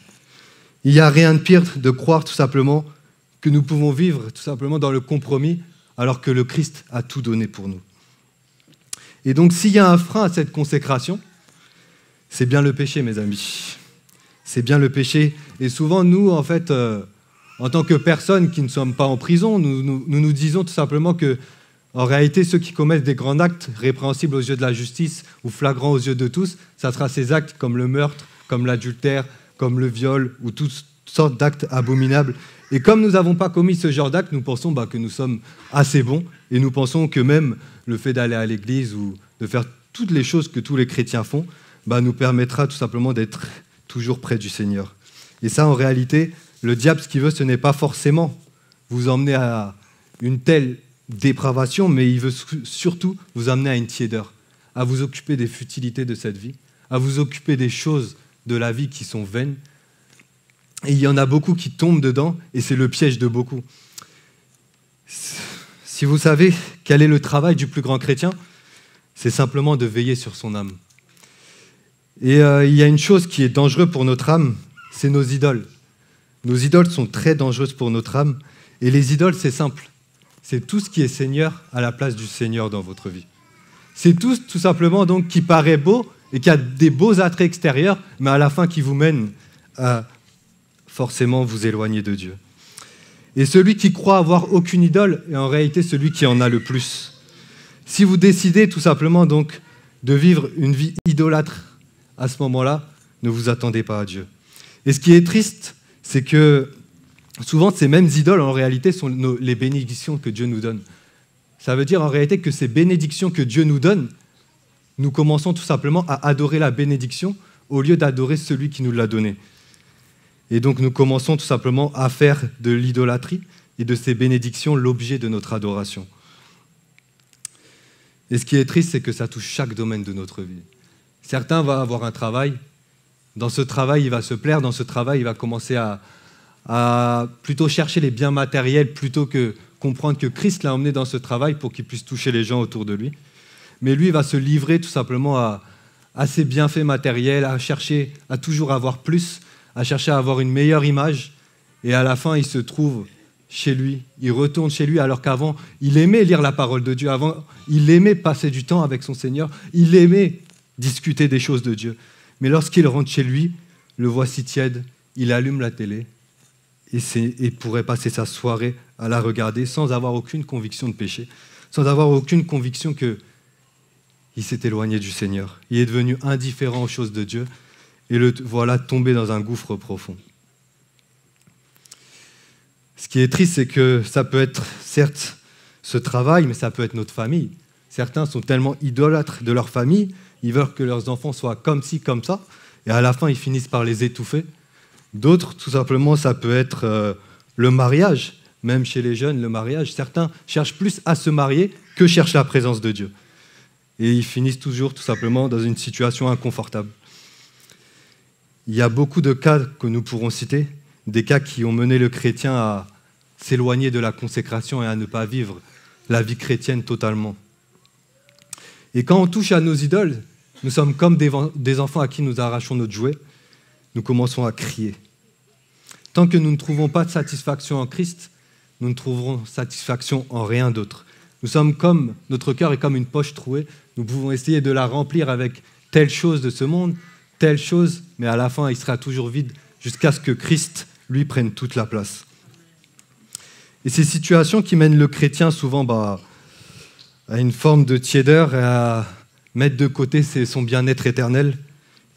Il n'y a rien de pire de croire tout simplement que nous pouvons vivre tout simplement dans le compromis alors que le Christ a tout donné pour nous. Et donc s'il y a un frein à cette consécration, c'est bien le péché, mes amis. C'est bien le péché. Et souvent, nous, en fait, en tant que personnes qui ne sommes pas en prison, nous disons tout simplement que, en réalité, ceux qui commettent des grands actes répréhensibles aux yeux de la justice ou flagrants aux yeux de tous, ça sera ces actes comme le meurtre, comme l'adultère, comme le viol ou toutes sortes d'actes abominables. Et comme nous n'avons pas commis ce genre d'actes, nous pensons que nous sommes assez bons et nous pensons que même le fait d'aller à l'église ou de faire toutes les choses que tous les chrétiens font, nous permettra tout simplement d'être toujours près du Seigneur. Et ça, en réalité, le diable, ce qu'il veut, ce n'est pas forcément vous emmener à une telle dépravation, mais il veut surtout vous amener à une tiédeur, à vous occuper des futilités de cette vie, à vous occuper des choses de la vie qui sont vaines. Et il y en a beaucoup qui tombent dedans, et c'est le piège de beaucoup. Si vous savez quel est le travail du plus grand chrétien, c'est simplement de veiller sur son âme. Et il y a une chose qui est dangereuse pour notre âme, c'est nos idoles. Nos idoles sont très dangereuses pour notre âme. Et les idoles, c'est simple. C'est tout ce qui est Seigneur à la place du Seigneur dans votre vie. C'est tout simplement donc qui paraît beau et qui a des beaux attraits extérieurs, mais à la fin qui vous mène à forcément vous éloigner de Dieu. Et celui qui croit avoir aucune idole est en réalité celui qui en a le plus. Si vous décidez tout simplement donc de vivre une vie idolâtre, à ce moment-là, ne vous attendez pas à Dieu. Et ce qui est triste, c'est que souvent, ces mêmes idoles, en réalité, sont les bénédictions que Dieu nous donne. Ça veut dire en réalité que ces bénédictions que Dieu nous donne, nous commençons tout simplement à adorer la bénédiction au lieu d'adorer celui qui nous l'a donnée. Et donc, nous commençons tout simplement à faire de l'idolâtrie et de ces bénédictions l'objet de notre adoration. Et ce qui est triste, c'est que ça touche chaque domaine de notre vie. Certains vont avoir un travail. Dans ce travail, il va se plaire. Dans ce travail, il va commencer à plutôt chercher les biens matériels plutôt que comprendre que Christ l'a emmené dans ce travail pour qu'il puisse toucher les gens autour de lui. Mais lui, il va se livrer tout simplement à ses bienfaits matériels, à chercher à toujours avoir plus, à chercher à avoir une meilleure image. Et à la fin, il se trouve chez lui. Il retourne chez lui alors qu'avant, il aimait lire la parole de Dieu. Avant, il aimait passer du temps avec son Seigneur. Il aimait discuter des choses de Dieu. Mais lorsqu'il rentre chez lui, le voici tiède, il allume la télé et pourrait passer sa soirée à la regarder sans avoir aucune conviction de péché, sans avoir aucune conviction qu'il s'est éloigné du Seigneur. Il est devenu indifférent aux choses de Dieu et le voilà tombé dans un gouffre profond. Ce qui est triste, c'est que ça peut être, certes, ce travail, mais ça peut être notre famille. Certains sont tellement idolâtres de leur famille, ils veulent que leurs enfants soient comme ci, comme ça, et à la fin, ils finissent par les étouffer. D'autres, tout simplement, ça peut être le mariage. Même chez les jeunes, le mariage, certains cherchent plus à se marier que cherchent la présence de Dieu. Et ils finissent toujours, tout simplement, dans une situation inconfortable. Il y a beaucoup de cas que nous pourrons citer, des cas qui ont mené le chrétien à s'éloigner de la consécration et à ne pas vivre la vie chrétienne totalement. Et quand on touche à nos idoles, nous sommes comme des enfants à qui nous arrachons notre jouet. Nous commençons à crier. Tant que nous ne trouvons pas de satisfaction en Christ, nous ne trouverons satisfaction en rien d'autre. Nous sommes comme, notre cœur est comme une poche trouée. Nous pouvons essayer de la remplir avec telle chose de ce monde, telle chose, mais à la fin, il sera toujours vide jusqu'à ce que Christ, lui, prenne toute la place. Et ces situations qui mènent le chrétien souvent à une forme de tiédeur et à mettre de côté son bien-être éternel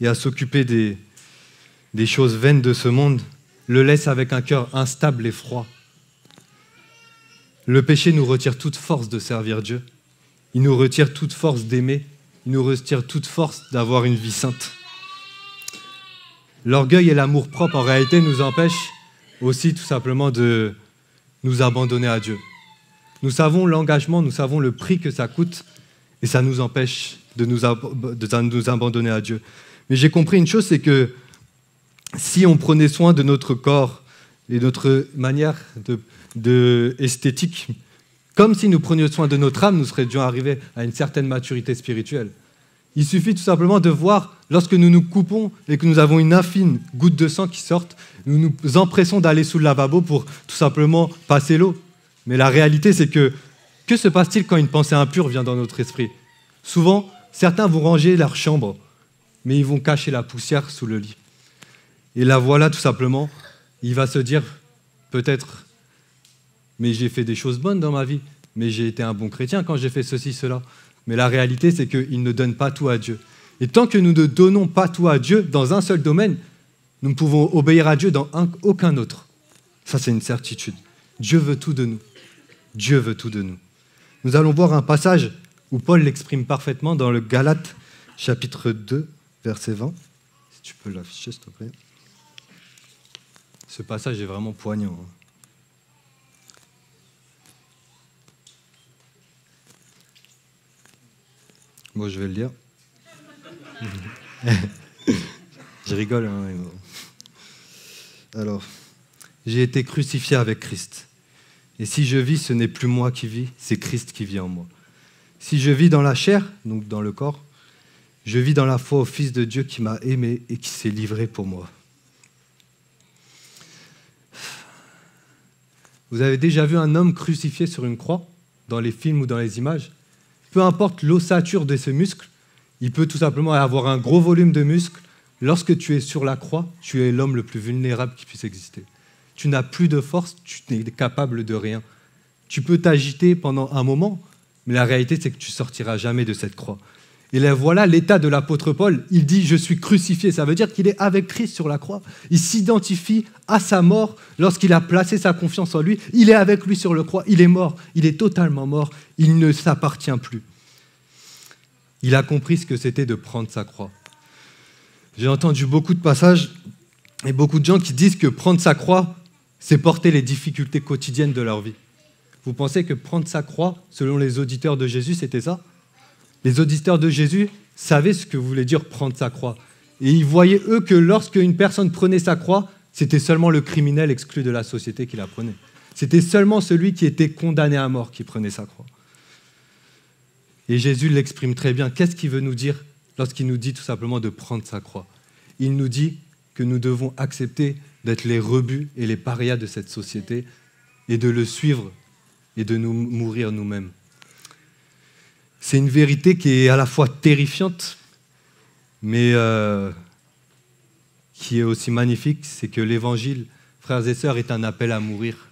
et à s'occuper des choses vaines de ce monde, le laisse avec un cœur instable et froid. Le péché nous retire toute force de servir Dieu. Il nous retire toute force d'aimer. Il nous retire toute force d'avoir une vie sainte. L'orgueil et l'amour-propre, en réalité, nous empêchent aussi tout simplement de nous abandonner à Dieu. Nous savons l'engagement, nous savons le prix que ça coûte, et ça nous empêche de nous abandonner à Dieu. Mais j'ai compris une chose, c'est que si on prenait soin de notre corps et de notre manière de esthétique, comme si nous prenions soin de notre âme, nous serions arrivés à une certaine maturité spirituelle. Il suffit tout simplement de voir, lorsque nous nous coupons et que nous avons une infime goutte de sang qui sorte, nous nous empressons d'aller sous le lavabo pour tout simplement passer l'eau. Mais la réalité, c'est que se passe-t-il quand une pensée impure vient dans notre esprit? Souvent, certains vont ranger leur chambre, mais ils vont cacher la poussière sous le lit. Et la voilà, tout simplement, il va se dire, peut-être, mais j'ai fait des choses bonnes dans ma vie, mais j'ai été un bon chrétien quand j'ai fait ceci, cela. Mais la réalité, c'est qu'il ne donne pas tout à Dieu. Et tant que nous ne donnons pas tout à Dieu dans un seul domaine, nous ne pouvons obéir à Dieu dans aucun autre. Ça, c'est une certitude. Dieu veut tout de nous. Dieu veut tout de nous. Nous allons voir un passage où Paul l'exprime parfaitement dans le Galates, chapitre 2, verset 20. Si tu peux l'afficher, s'il te plaît. Ce passage est vraiment poignant. Moi, je vais le lire. Je rigole. Alors, j'ai été crucifié avec Christ. Et si je vis, ce n'est plus moi qui vis, c'est Christ qui vit en moi. Si je vis dans la chair, donc dans le corps, je vis dans la foi au Fils de Dieu qui m'a aimé et qui s'est livré pour moi. Vous avez déjà vu un homme crucifié sur une croix, dans les films ou dans les images? Peu importe l'ossature de ses muscles, il peut tout simplement avoir un gros volume de muscles. Lorsque tu es sur la croix, tu es l'homme le plus vulnérable qui puisse exister. Tu n'as plus de force, tu n'es capable de rien. Tu peux t'agiter pendant un moment, mais la réalité, c'est que tu ne sortiras jamais de cette croix. Et là, voilà l'état de l'apôtre Paul. Il dit « Je suis crucifié ». Ça veut dire qu'il est avec Christ sur la croix. Il s'identifie à sa mort lorsqu'il a placé sa confiance en lui. Il est avec lui sur la croix. Il est mort. Il est totalement mort. Il ne s'appartient plus. Il a compris ce que c'était de prendre sa croix. J'ai entendu beaucoup de passages et beaucoup de gens qui disent que prendre sa croix, c'est porter les difficultés quotidiennes de leur vie. Vous pensez que prendre sa croix, selon les auditeurs de Jésus, c'était ça? Les auditeurs de Jésus savaient ce que voulait dire prendre sa croix. Et ils voyaient, eux, que lorsque une personne prenait sa croix, c'était seulement le criminel exclu de la société qui la prenait. C'était seulement celui qui était condamné à mort qui prenait sa croix. Et Jésus l'exprime très bien. Qu'est-ce qu'il veut nous dire lorsqu'il nous dit tout simplement de prendre sa croix? Il nous dit que nous devons accepter d'être les rebuts et les parias de cette société et de le suivre et de nous mourir nous-mêmes. C'est une vérité qui est à la fois terrifiante, mais qui est aussi magnifique, c'est que l'Évangile, frères et sœurs, est un appel à mourir.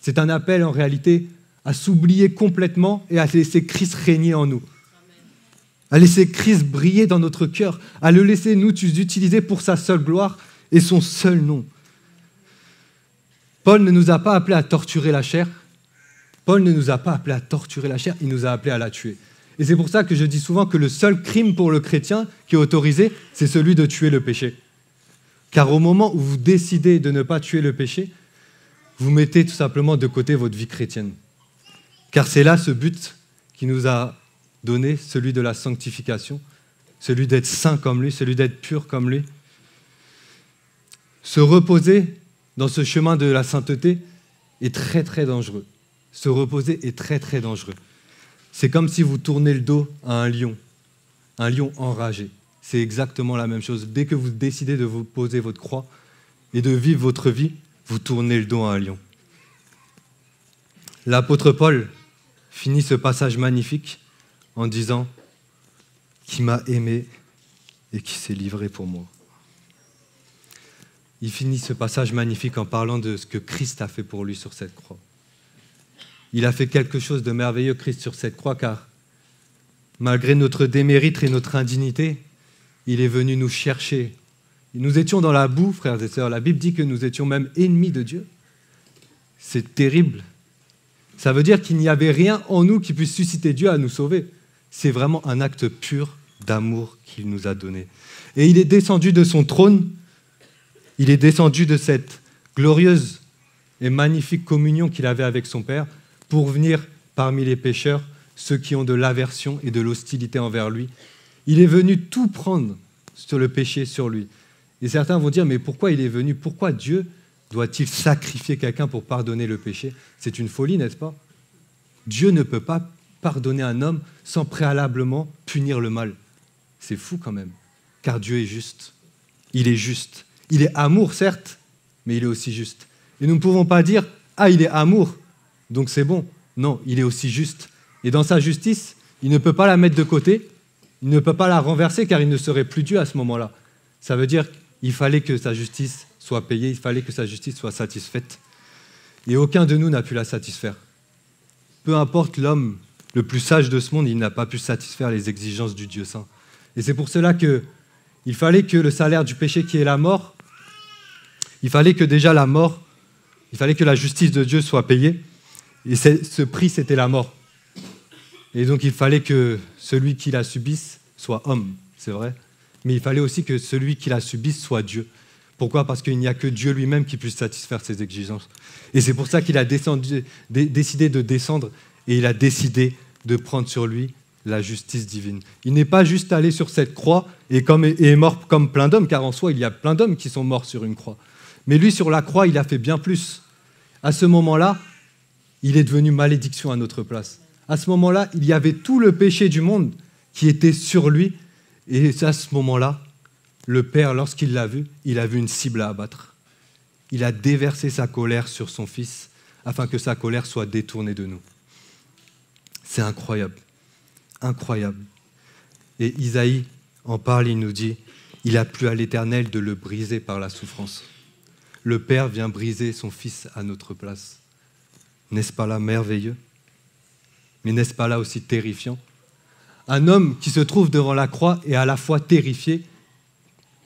C'est un appel en réalité à s'oublier complètement et à laisser Christ régner en nous. À laisser Christ briller dans notre cœur, à le laisser nous utiliser pour sa seule gloire et son seul nom. Paul ne nous a pas appelés à torturer la chair. Paul ne nous a pas appelés à torturer la chair, il nous a appelés à la tuer. Et c'est pour ça que je dis souvent que le seul crime pour le chrétien qui est autorisé, c'est celui de tuer le péché. Car au moment où vous décidez de ne pas tuer le péché, vous mettez tout simplement de côté votre vie chrétienne. Car c'est là ce but qui nous a donné, celui de la sanctification, celui d'être saint comme lui, celui d'être pur comme lui. Se reposer dans ce chemin de la sainteté est très très dangereux. Se reposer est très très dangereux. C'est comme si vous tournez le dos à un lion enragé. C'est exactement la même chose. Dès que vous décidez de vous poser votre croix et de vivre votre vie, vous tournez le dos à un lion. L'apôtre Paul finit ce passage magnifique en disant « qui m'a aimé et qui s'est livré pour moi ». Il finit ce passage magnifique en parlant de ce que Christ a fait pour lui sur cette croix. il a fait quelque chose de merveilleux, Christ, sur cette croix, car malgré notre démérite et notre indignité, il est venu nous chercher. Nous étions dans la boue, frères et sœurs. La Bible dit que nous étions même ennemis de Dieu. C'est terrible. Ça veut dire qu'il n'y avait rien en nous qui puisse susciter Dieu à nous sauver. C'est vraiment un acte pur d'amour qu'il nous a donné. Et il est descendu de son trône, il est descendu de cette glorieuse et magnifique communion qu'il avait avec son Père pour venir parmi les pécheurs, ceux qui ont de l'aversion et de l'hostilité envers lui. Il est venu tout prendre sur le péché sur lui. Et certains vont dire, mais pourquoi il est venu? Pourquoi Dieu doit-il sacrifier quelqu'un pour pardonner le péché? C'est une folie, n'est-ce pas? Dieu ne peut pas pardonner un homme sans préalablement punir le mal. C'est fou quand même, car Dieu est juste. Il est juste. Il est amour, certes, mais il est aussi juste. Et nous ne pouvons pas dire, ah, il est amour, donc c'est bon. Non, il est aussi juste. Et dans sa justice, il ne peut pas la mettre de côté, il ne peut pas la renverser, car il ne serait plus Dieu à ce moment-là. Ça veut dire qu'il fallait que sa justice soit payée, il fallait que sa justice soit satisfaite. Et aucun de nous n'a pu la satisfaire. Peu importe l'homme le plus sage de ce monde, il n'a pas pu satisfaire les exigences du Dieu saint. Et c'est pour cela qu'il fallait que le salaire du péché qui est la mort, il fallait que déjà la mort, il fallait que la justice de Dieu soit payée. Et ce prix, c'était la mort. Et donc il fallait que celui qui la subisse soit homme, c'est vrai. Mais il fallait aussi que celui qui la subisse soit Dieu. Pourquoi? Parce qu'il n'y a que Dieu lui-même qui puisse satisfaire ses exigences. Et c'est pour ça qu'il a décidé de descendre et il a décidé de prendre sur lui la justice divine. Il n'est pas juste allé sur cette croix et est mort comme plein d'hommes, car en soi, il y a plein d'hommes qui sont morts sur une croix. Mais lui, sur la croix, il a fait bien plus. À ce moment-là, il est devenu malédiction à notre place. À ce moment-là, il y avait tout le péché du monde qui était sur lui. Et à ce moment-là, le Père, lorsqu'il l'a vu, il a vu une cible à abattre. Il a déversé sa colère sur son Fils afin que sa colère soit détournée de nous. C'est incroyable. Incroyable. Et Isaïe en parle, il nous dit, il a plu à l'Éternel de le briser par la souffrance. Le Père vient briser son Fils à notre place. N'est-ce pas là merveilleux? Mais n'est-ce pas là aussi terrifiant? Un homme qui se trouve devant la croix est à la fois terrifié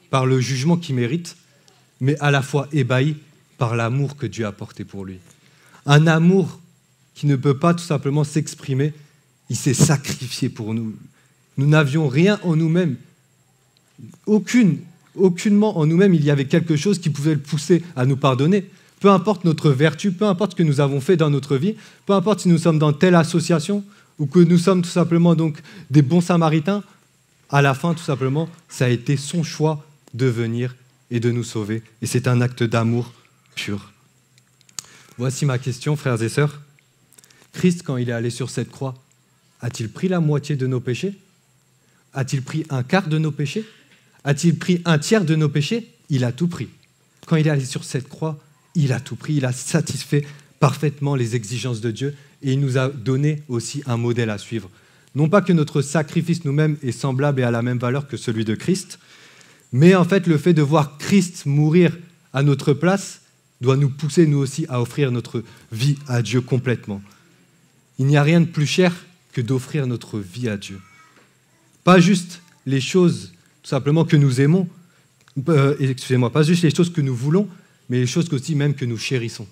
par le jugement qu'il mérite, mais à la fois ébahi par l'amour que Dieu a porté pour lui. Un amour qui ne peut pas tout simplement s'exprimer, il s'est sacrifié pour nous. Nous n'avions rien en nous-mêmes. Aucunement en nous-mêmes, il y avait quelque chose qui pouvait le pousser à nous pardonner. Peu importe notre vertu, peu importe ce que nous avons fait dans notre vie, peu importe si nous sommes dans telle association ou que nous sommes tout simplement donc des bons samaritains, à la fin, tout simplement, ça a été son choix de venir et de nous sauver. Et c'est un acte d'amour pur. Voici ma question, frères et sœurs. Christ, quand il est allé sur cette croix, a-t-il pris la moitié de nos péchés? A-t-il pris un quart de nos péchés? A-t-il pris un tiers de nos péchés? Il a tout pris. Quand il est allé sur cette croix, il a tout pris. Il a satisfait parfaitement les exigences de Dieu et il nous a donné aussi un modèle à suivre. Non pas que notre sacrifice nous-mêmes est semblable et à la même valeur que celui de Christ, mais en fait, le fait de voir Christ mourir à notre place doit nous pousser, nous aussi, à offrir notre vie à Dieu complètement. Il n'y a rien de plus cher que d'offrir notre vie à Dieu. Pas juste les choses, tout simplement, que nous aimons, pas juste les choses que nous voulons, mais les choses aussi même que nous chérissons.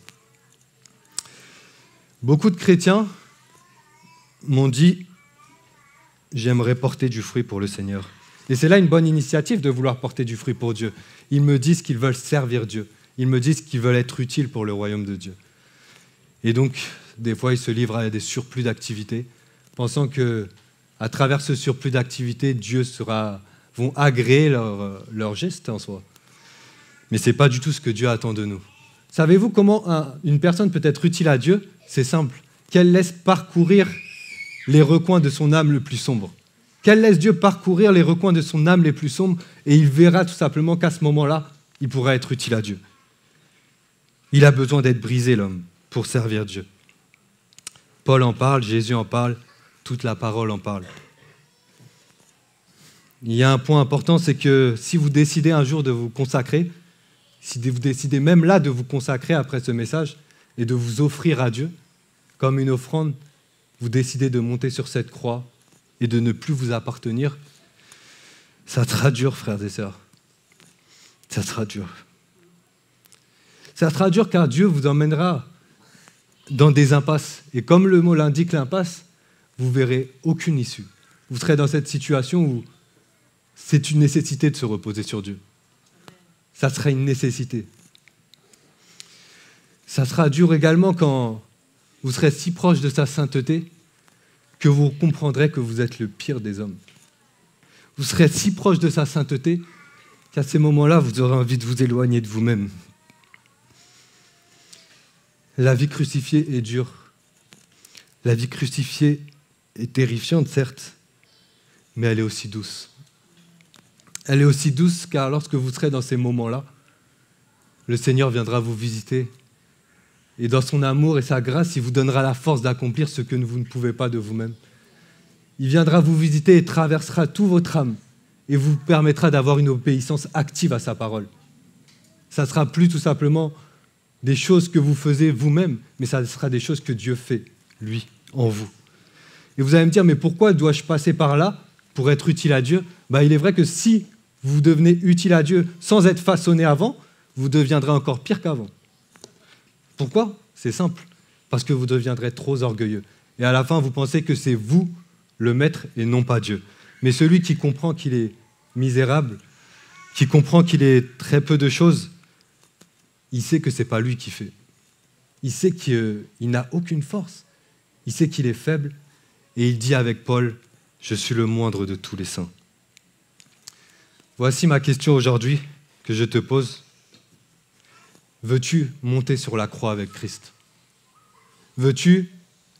Beaucoup de chrétiens m'ont dit « J'aimerais porter du fruit pour le Seigneur ». Et c'est là une bonne initiative de vouloir porter du fruit pour Dieu. Ils me disent qu'ils veulent servir Dieu. Ils me disent qu'ils veulent être utiles pour le royaume de Dieu. Et donc, des fois, ils se livrent à des surplus d'activités, pensant qu'à travers ce surplus d'activités, Dieu vont agréer leurs gestes en soi. Mais ce n'est pas du tout ce que Dieu attend de nous. Savez-vous comment une personne peut être utile à Dieu? C'est simple. Qu'elle laisse parcourir les recoins de son âme le plus sombre. Qu'elle laisse Dieu parcourir les recoins de son âme les plus sombres et il verra tout simplement qu'à ce moment-là, il pourra être utile à Dieu. Il a besoin d'être brisé, l'homme, pour servir Dieu. Paul en parle, Jésus en parle, toute la parole en parle. Il y a un point important, c'est que si vous décidez un jour de vous consacrer, si vous décidez même là de vous consacrer après ce message et de vous offrir à Dieu, comme une offrande, vous décidez de monter sur cette croix et de ne plus vous appartenir, ça sera dur, frères et sœurs. Ça sera dur. Ça sera dur car Dieu vous emmènera dans des impasses. Et comme le mot l'indique, l'impasse, vous verrez aucune issue. Vous serez dans cette situation où c'est une nécessité de se reposer sur Dieu. Ça sera une nécessité. Ça sera dur également quand vous serez si proche de sa sainteté que vous comprendrez que vous êtes le pire des hommes. Vous serez si proche de sa sainteté qu'à ces moments-là, vous aurez envie de vous éloigner de vous-même. La vie crucifiée est dure. La vie crucifiée est terrifiante, certes, mais elle est aussi douce. Elle est aussi douce car lorsque vous serez dans ces moments-là, le Seigneur viendra vous visiter et dans son amour et sa grâce, il vous donnera la force d'accomplir ce que vous ne pouvez pas de vous-même. Il viendra vous visiter et traversera tout votre âme et vous permettra d'avoir une obéissance active à sa parole. Ça ne sera plus tout simplement des choses que vous faisiez vous-même, mais ça sera des choses que Dieu fait, lui, en vous. Et vous allez me dire, mais pourquoi dois-je passer par là pour être utile à Dieu ? Il est vrai que si vous devenez utile à Dieu sans être façonné avant, vous deviendrez encore pire qu'avant. Pourquoi ? C'est simple, parce que vous deviendrez trop orgueilleux. Et à la fin, vous pensez que c'est vous le maître et non pas Dieu. Mais celui qui comprend qu'il est misérable, qui comprend qu'il est très peu de choses, il sait que ce n'est pas lui qui fait. Il sait qu'il n'a aucune force. Il sait qu'il est faible. Et il dit avec Paul, « Je suis le moindre de tous les saints. » Voici ma question aujourd'hui que je te pose. Veux-tu monter sur la croix avec Christ ? Veux-tu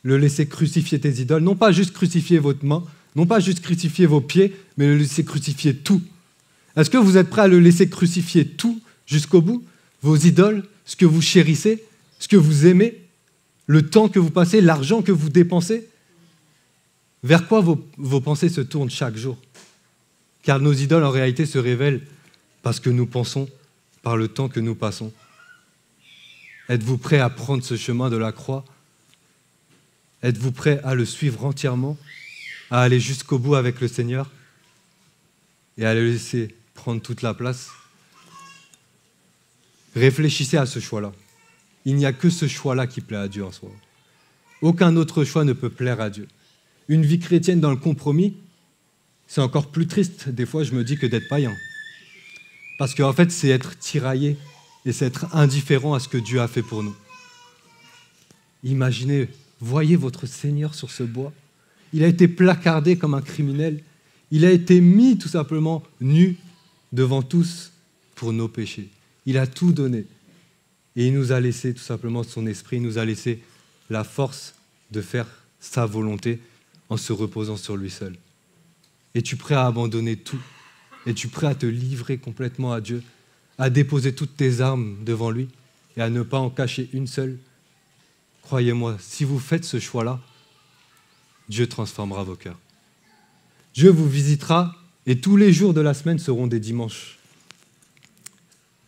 le laisser crucifier tes idoles ? Non pas juste crucifier votre main, non pas juste crucifier vos pieds, mais le laisser crucifier tout. Est-ce que vous êtes prêt à le laisser crucifier tout jusqu'au bout ? Vos idoles, ce que vous chérissez, ce que vous aimez, le temps que vous passez, l'argent que vous dépensez ? Vers quoi vos pensées se tournent chaque jour ? Car nos idoles, en réalité, se révèlent parce que nous pensons, par le temps que nous passons. Êtes-vous prêt à prendre ce chemin de la croix ? Êtes-vous prêt à le suivre entièrement, à aller jusqu'au bout avec le Seigneur et à le laisser prendre toute la place ? Réfléchissez à ce choix-là. Il n'y a que ce choix-là qui plaît à Dieu en soi. Aucun autre choix ne peut plaire à Dieu. Une vie chrétienne dans le compromis, c'est encore plus triste, des fois, je me dis, que d'être païen. Parce qu'en fait, c'est être tiraillé et c'est être indifférent à ce que Dieu a fait pour nous. Imaginez, voyez votre Seigneur sur ce bois. Il a été placardé comme un criminel. Il a été mis tout simplement nu devant tous pour nos péchés. Il a tout donné. Et il nous a laissé tout simplement son esprit, il nous a laissé la force de faire sa volonté en se reposant sur lui seul. Es-tu prêt à abandonner tout ? Es-tu prêt à te livrer complètement à Dieu, à déposer toutes tes armes devant lui et à ne pas en cacher une seule ? Croyez-moi, si vous faites ce choix-là, Dieu transformera vos cœurs. Dieu vous visitera et tous les jours de la semaine seront des dimanches.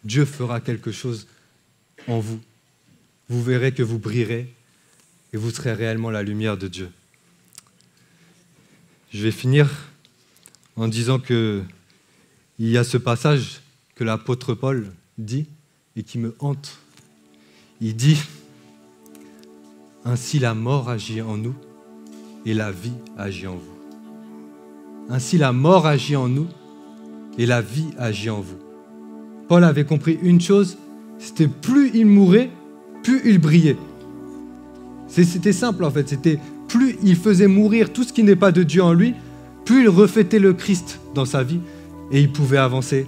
Dieu fera quelque chose en vous. Vous verrez que vous brillerez et vous serez réellement la lumière de Dieu. Je vais finir en disant qu'il y a ce passage que l'apôtre Paul dit et qui me hante. Il dit « Ainsi la mort agit en nous et la vie agit en vous. » Ainsi la mort agit en nous et la vie agit en vous. Paul avait compris une chose, c'était plus il mourait, plus il brillait. C'était simple en fait, c'était plus il faisait mourir tout ce qui n'est pas de Dieu en lui, plus il reflétait le Christ dans sa vie et il pouvait avancer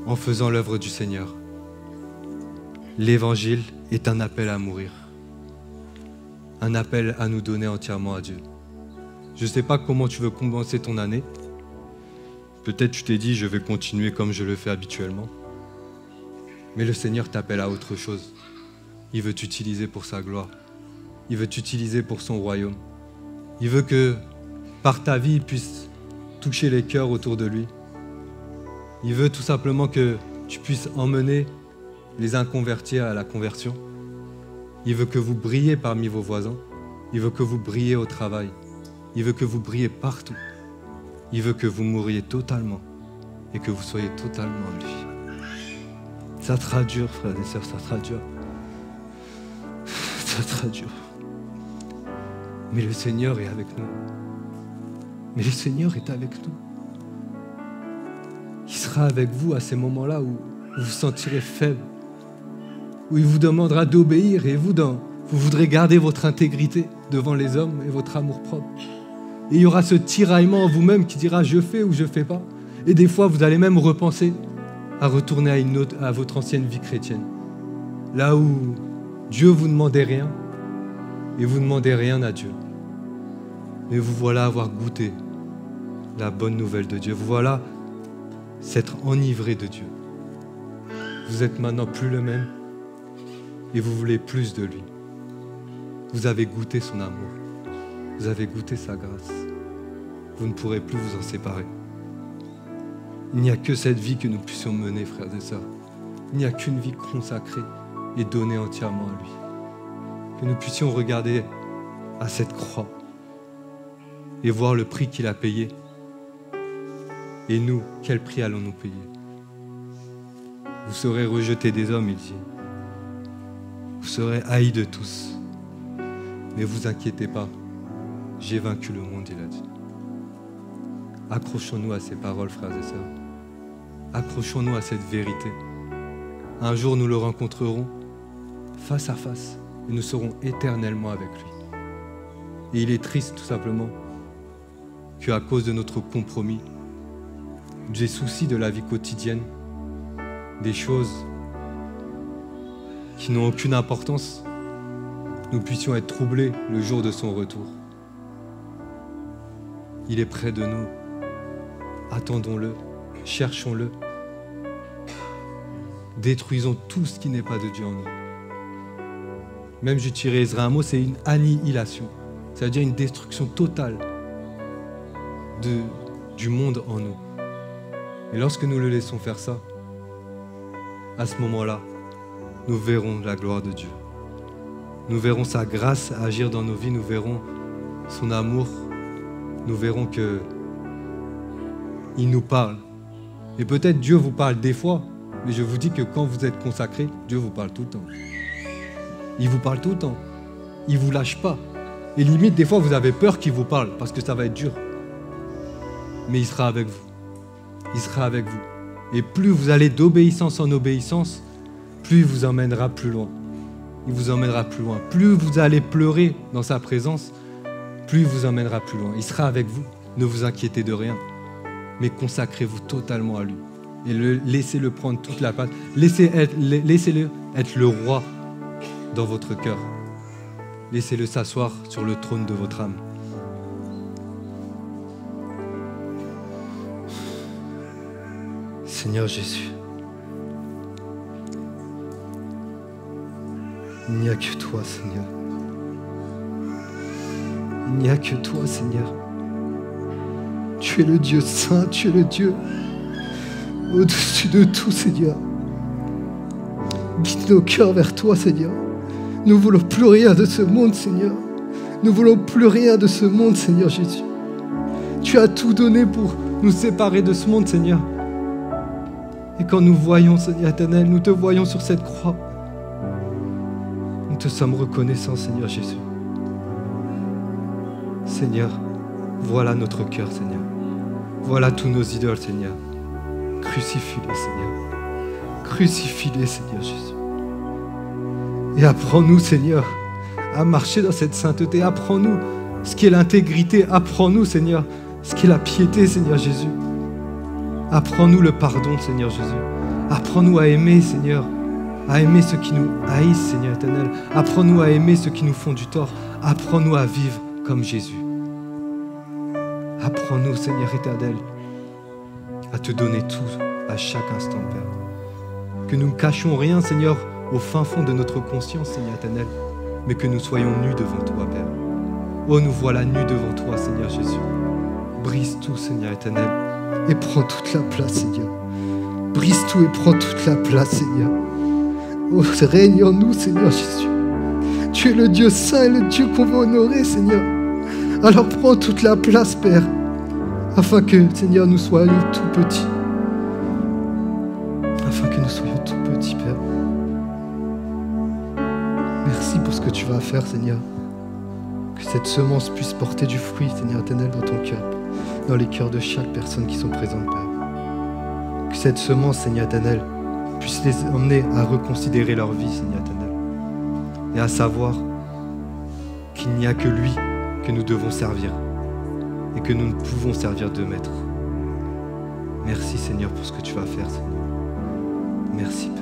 en faisant l'œuvre du Seigneur. L'évangile est un appel à mourir, un appel à nous donner entièrement à Dieu. Je ne sais pas comment tu veux commencer ton année. Peut-être tu t'es dit, je vais continuer comme je le fais habituellement. Mais le Seigneur t'appelle à autre chose. Il veut t'utiliser pour sa gloire. Il veut t'utiliser pour son royaume. Il veut que, par ta vie, il puisse toucher les cœurs autour de lui. Il veut tout simplement que tu puisses emmener les inconvertis à la conversion. Il veut que vous brilliez parmi vos voisins. Il veut que vous brillez au travail. Il veut que vous brillez partout. Il veut que vous mouriez totalement et que vous soyez totalement en lui. Ça sera dur, frères et sœurs, ça sera dur. Ça sera dur. Mais le Seigneur est avec nous. Mais le Seigneur est avec nous. Il sera avec vous à ces moments-là où vous vous sentirez faible, où il vous demandera d'obéir et vous voudrez garder votre intégrité devant les hommes et votre amour-propre. Et il y aura ce tiraillement en vous-même qui dira « je fais » ou « je fais pas ». Et des fois, vous allez même repenser à retourner à votre ancienne vie chrétienne. Là où Dieu vous demandait rien et vous ne demandez rien à Dieu. Mais vous voilà avoir goûté la bonne nouvelle de Dieu. Vous voilà s'être enivré de Dieu. Vous êtes maintenant plus le même et vous voulez plus de lui. Vous avez goûté son amour. Vous avez goûté sa grâce. Vous ne pourrez plus vous en séparer. Il n'y a que cette vie que nous puissions mener, frères et sœurs. Il n'y a qu'une vie consacrée et donnée entièrement à lui. Que nous puissions regarder à cette croix et voir le prix qu'il a payé. Et nous, quel prix allons-nous payer? Vous serez rejetés des hommes, il dit. Vous serez haïs de tous. Mais vous inquiétez pas, j'ai vaincu le monde, il a dit. Accrochons-nous à ces paroles, frères et sœurs. Accrochons-nous à cette vérité. Un jour, nous le rencontrerons face à face et nous serons éternellement avec lui. Et il est triste, tout simplement, qu'à cause de notre compromis, des soucis de la vie quotidienne, des choses qui n'ont aucune importance, nous puissions être troublés le jour de son retour. Il est près de nous. Attendons-le, cherchons-le. Détruisons tout ce qui n'est pas de Dieu en nous. Même j'utiliserai un mot, c'est une annihilation. C'est-à-dire une destruction totale du monde en nous. Et lorsque nous le laissons faire ça, à ce moment-là, nous verrons la gloire de Dieu. Nous verrons sa grâce agir dans nos vies, nous verrons son amour, nous verrons que il nous parle. Et peut-être Dieu vous parle des fois, mais je vous dis que quand vous êtes consacré, Dieu vous parle tout le temps. Il vous parle tout le temps. Il ne vous lâche pas. Et limite, des fois, vous avez peur qu'il vous parle, parce que ça va être dur. Mais il sera avec vous. Il sera avec vous. Et plus vous allez d'obéissance en obéissance, plus il vous emmènera plus loin. Il vous emmènera plus loin. Plus vous allez pleurer dans sa présence, plus il vous emmènera plus loin. Il sera avec vous. Ne vous inquiétez de rien. Mais consacrez-vous totalement à lui. Et laissez-le prendre toute la place. Laissez-le être le roi dans votre cœur. Laissez-le s'asseoir sur le trône de votre âme. Seigneur Jésus, il n'y a que toi, Seigneur. Il n'y a que toi, Seigneur. Tu es le Dieu saint, tu es le Dieu au-dessus de tout, Seigneur. Guide nos cœurs vers toi, Seigneur. Nous ne voulons plus rien de ce monde, Seigneur. Nous ne voulons plus rien de ce monde, Seigneur Jésus. Tu as tout donné pour nous séparer de ce monde, Seigneur. Et quand nous voyons, Seigneur éternel, nous te voyons sur cette croix, nous te sommes reconnaissants, Seigneur Jésus. Seigneur, voilà notre cœur, Seigneur. Voilà tous nos idoles, Seigneur. Crucifie-les, Seigneur. Crucifie-les, Seigneur Jésus. Et apprends-nous, Seigneur, à marcher dans cette sainteté. Apprends-nous ce qu'est l'intégrité. Apprends-nous, Seigneur, ce qu'est la piété, Seigneur Jésus. Apprends-nous le pardon, Seigneur Jésus. Apprends-nous à aimer, Seigneur. À aimer ceux qui nous haïssent, Seigneur éternel. Apprends-nous à aimer ceux qui nous font du tort. Apprends-nous à vivre comme Jésus. Apprends-nous, Seigneur éternel, à te donner tout à chaque instant, Père. Que nous ne cachions rien, Seigneur, au fin fond de notre conscience, Seigneur éternel, mais que nous soyons nus devant toi, Père. Oh, nous voilà nus devant toi, Seigneur Jésus. Brise tout, Seigneur éternel, et prends toute la place, Seigneur. Brise tout et prends toute la place, Seigneur. Oh, règne en nous, Seigneur Jésus. Tu es le Dieu saint, le Dieu qu'on veut honorer, Seigneur. Alors prends toute la place, Père, afin que, Seigneur, nous soyons tout petits. Afin que nous soyons tout petits, Père. Merci pour ce que tu vas faire, Seigneur. Que cette semence puisse porter du fruit, Seigneur éternel, dans ton cœur, dans les cœurs de chaque personne qui sont présentes, Père. Que cette semence, Seigneur éternel, puisse les emmener à reconsidérer leur vie, Seigneur éternel, et à savoir qu'il n'y a que lui que nous devons servir et que nous ne pouvons servir de maître. Merci, Seigneur, pour ce que tu vas faire, Seigneur. Merci, Père.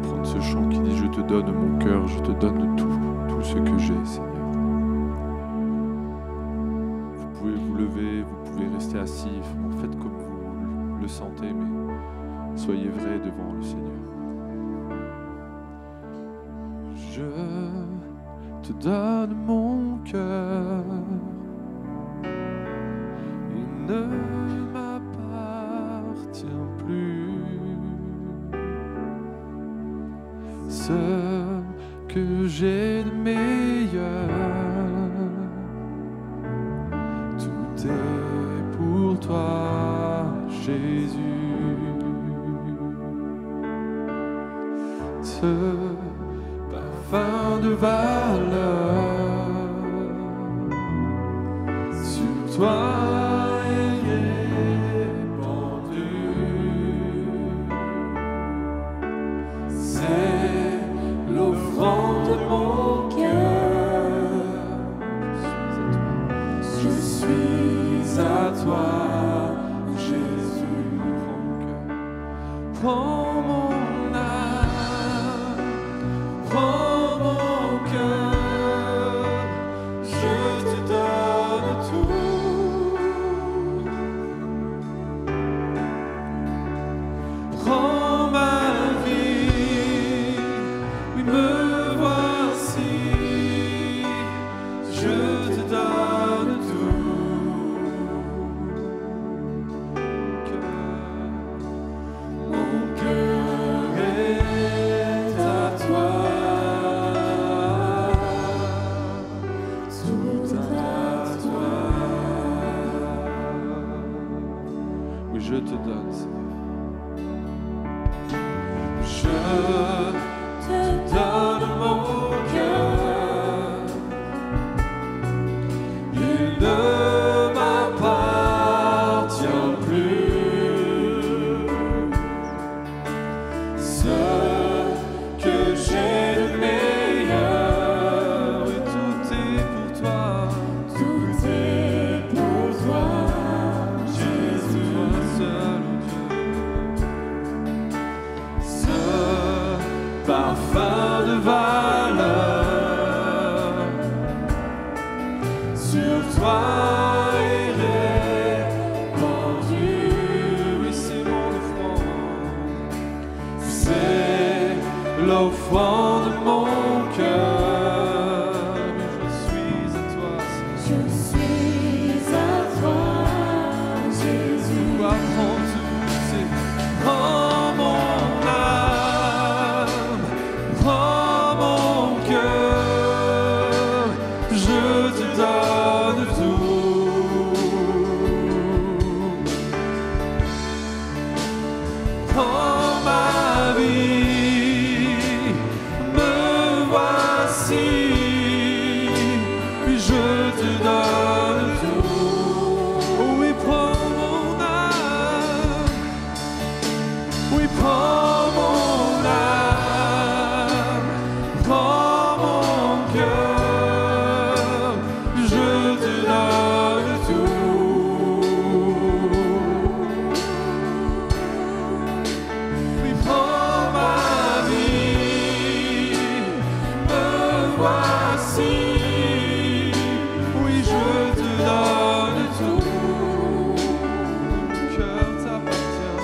Prendre ce chant qui dit « Je te donne mon cœur, je te donne tout ce que j'ai, Seigneur. » Vous pouvez vous lever, vous pouvez rester assis, faites comme vous le sentez, mais soyez vrais devant le Seigneur. Je te donne mon cœur, il ne m'appartient plus. Ce que j'ai de meilleur, tout est pour toi, Jésus. Ce parfum de valeur sur toi est répandu. C'est l'offrande de mon cœur. Je suis à toi, Jésus. Prends mon âme, prends mon cœur, je te donne tout. Prends ma vie, oui, me voici, je te donne tout. Mon cœur est à toi, tout à toi. Oui, je te donne, Seigneur. Je te donne mon cœur, il ne m'appartient plus. Ce que j'ai de meilleur, et tout est pour toi. Tout est pour toi, Jésus, toi seul, Dieu. Ce parfum de valeur sur toi est répandu. Oui, c'est mon offrande, c'est l'offrande de mon cœur. Oui, je suis à toi, Seigneur. Je suis à toi, Jésus. Pourquoi prends tout, c'est prends mon âme, prends mon cœur, je te donne tout. Prends ma vie, me voici, puis je te donne tout. Oh oui, prends mon âme, oui, prends mon âme, prends mon cœur, je te donne tout. Oui, prends ma vie, me voici, oui, je te donne tout. Mon cœur t'appartient.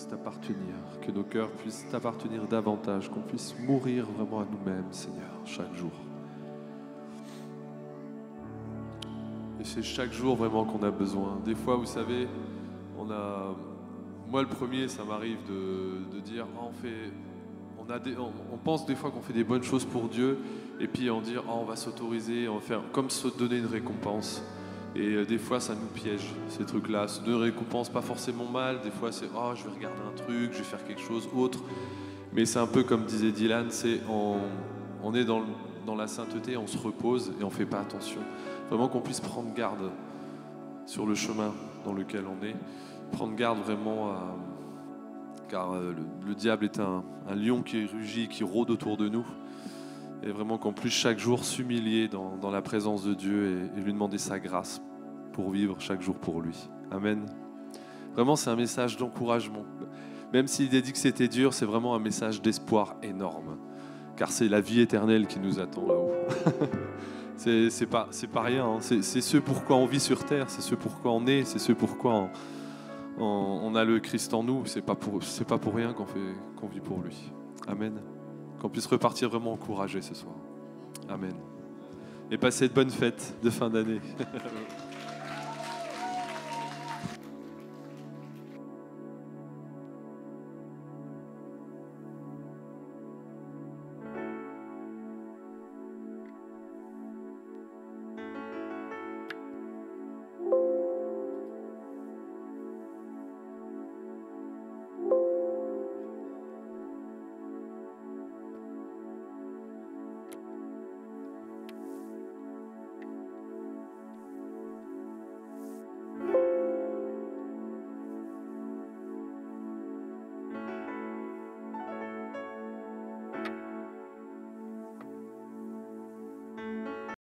puisse t'appartenir, que nos cœurs puissent t'appartenir davantage, qu'on puisse mourir vraiment à nous-mêmes, Seigneur, chaque jour. Et c'est chaque jour vraiment qu'on a besoin. Des fois, vous savez, moi le premier, ça m'arrive de dire, on pense des fois qu'on fait des bonnes choses pour Dieu, et puis on dit, on va s'autoriser, on va faire comme se donner une récompense. Et des fois, ça nous piège, ces trucs-là. Se donner une récompense, pas forcément mal. Des fois, c'est, je vais regarder un truc, je vais faire quelque chose autre. Mais c'est un peu comme disait Dylan, on est dans la sainteté, on se repose et on ne fait pas attention. Vraiment qu'on puisse prendre garde sur le chemin dans lequel on est. Prendre garde vraiment car le diable est un lion qui rugit, qui rôde autour de nous. Et vraiment qu'on puisse chaque jour s'humilier dans la présence de Dieu et lui demander sa grâce pour vivre chaque jour pour lui. Amen. Vraiment, c'est un message d'encouragement. Même s'il a dit que c'était dur, c'est vraiment un message d'espoir énorme. Car c'est la vie éternelle qui nous attend là-haut. c'est pas rien. Hein. C'est ce pourquoi on vit sur terre, c'est ce pourquoi on est, c'est ce pourquoi on a le Christ en nous. C'est pas pour rien qu'on vit pour lui. Amen. Qu'on puisse repartir vraiment encouragé ce soir. Amen. Et passer de bonnes fêtes de fin d'année.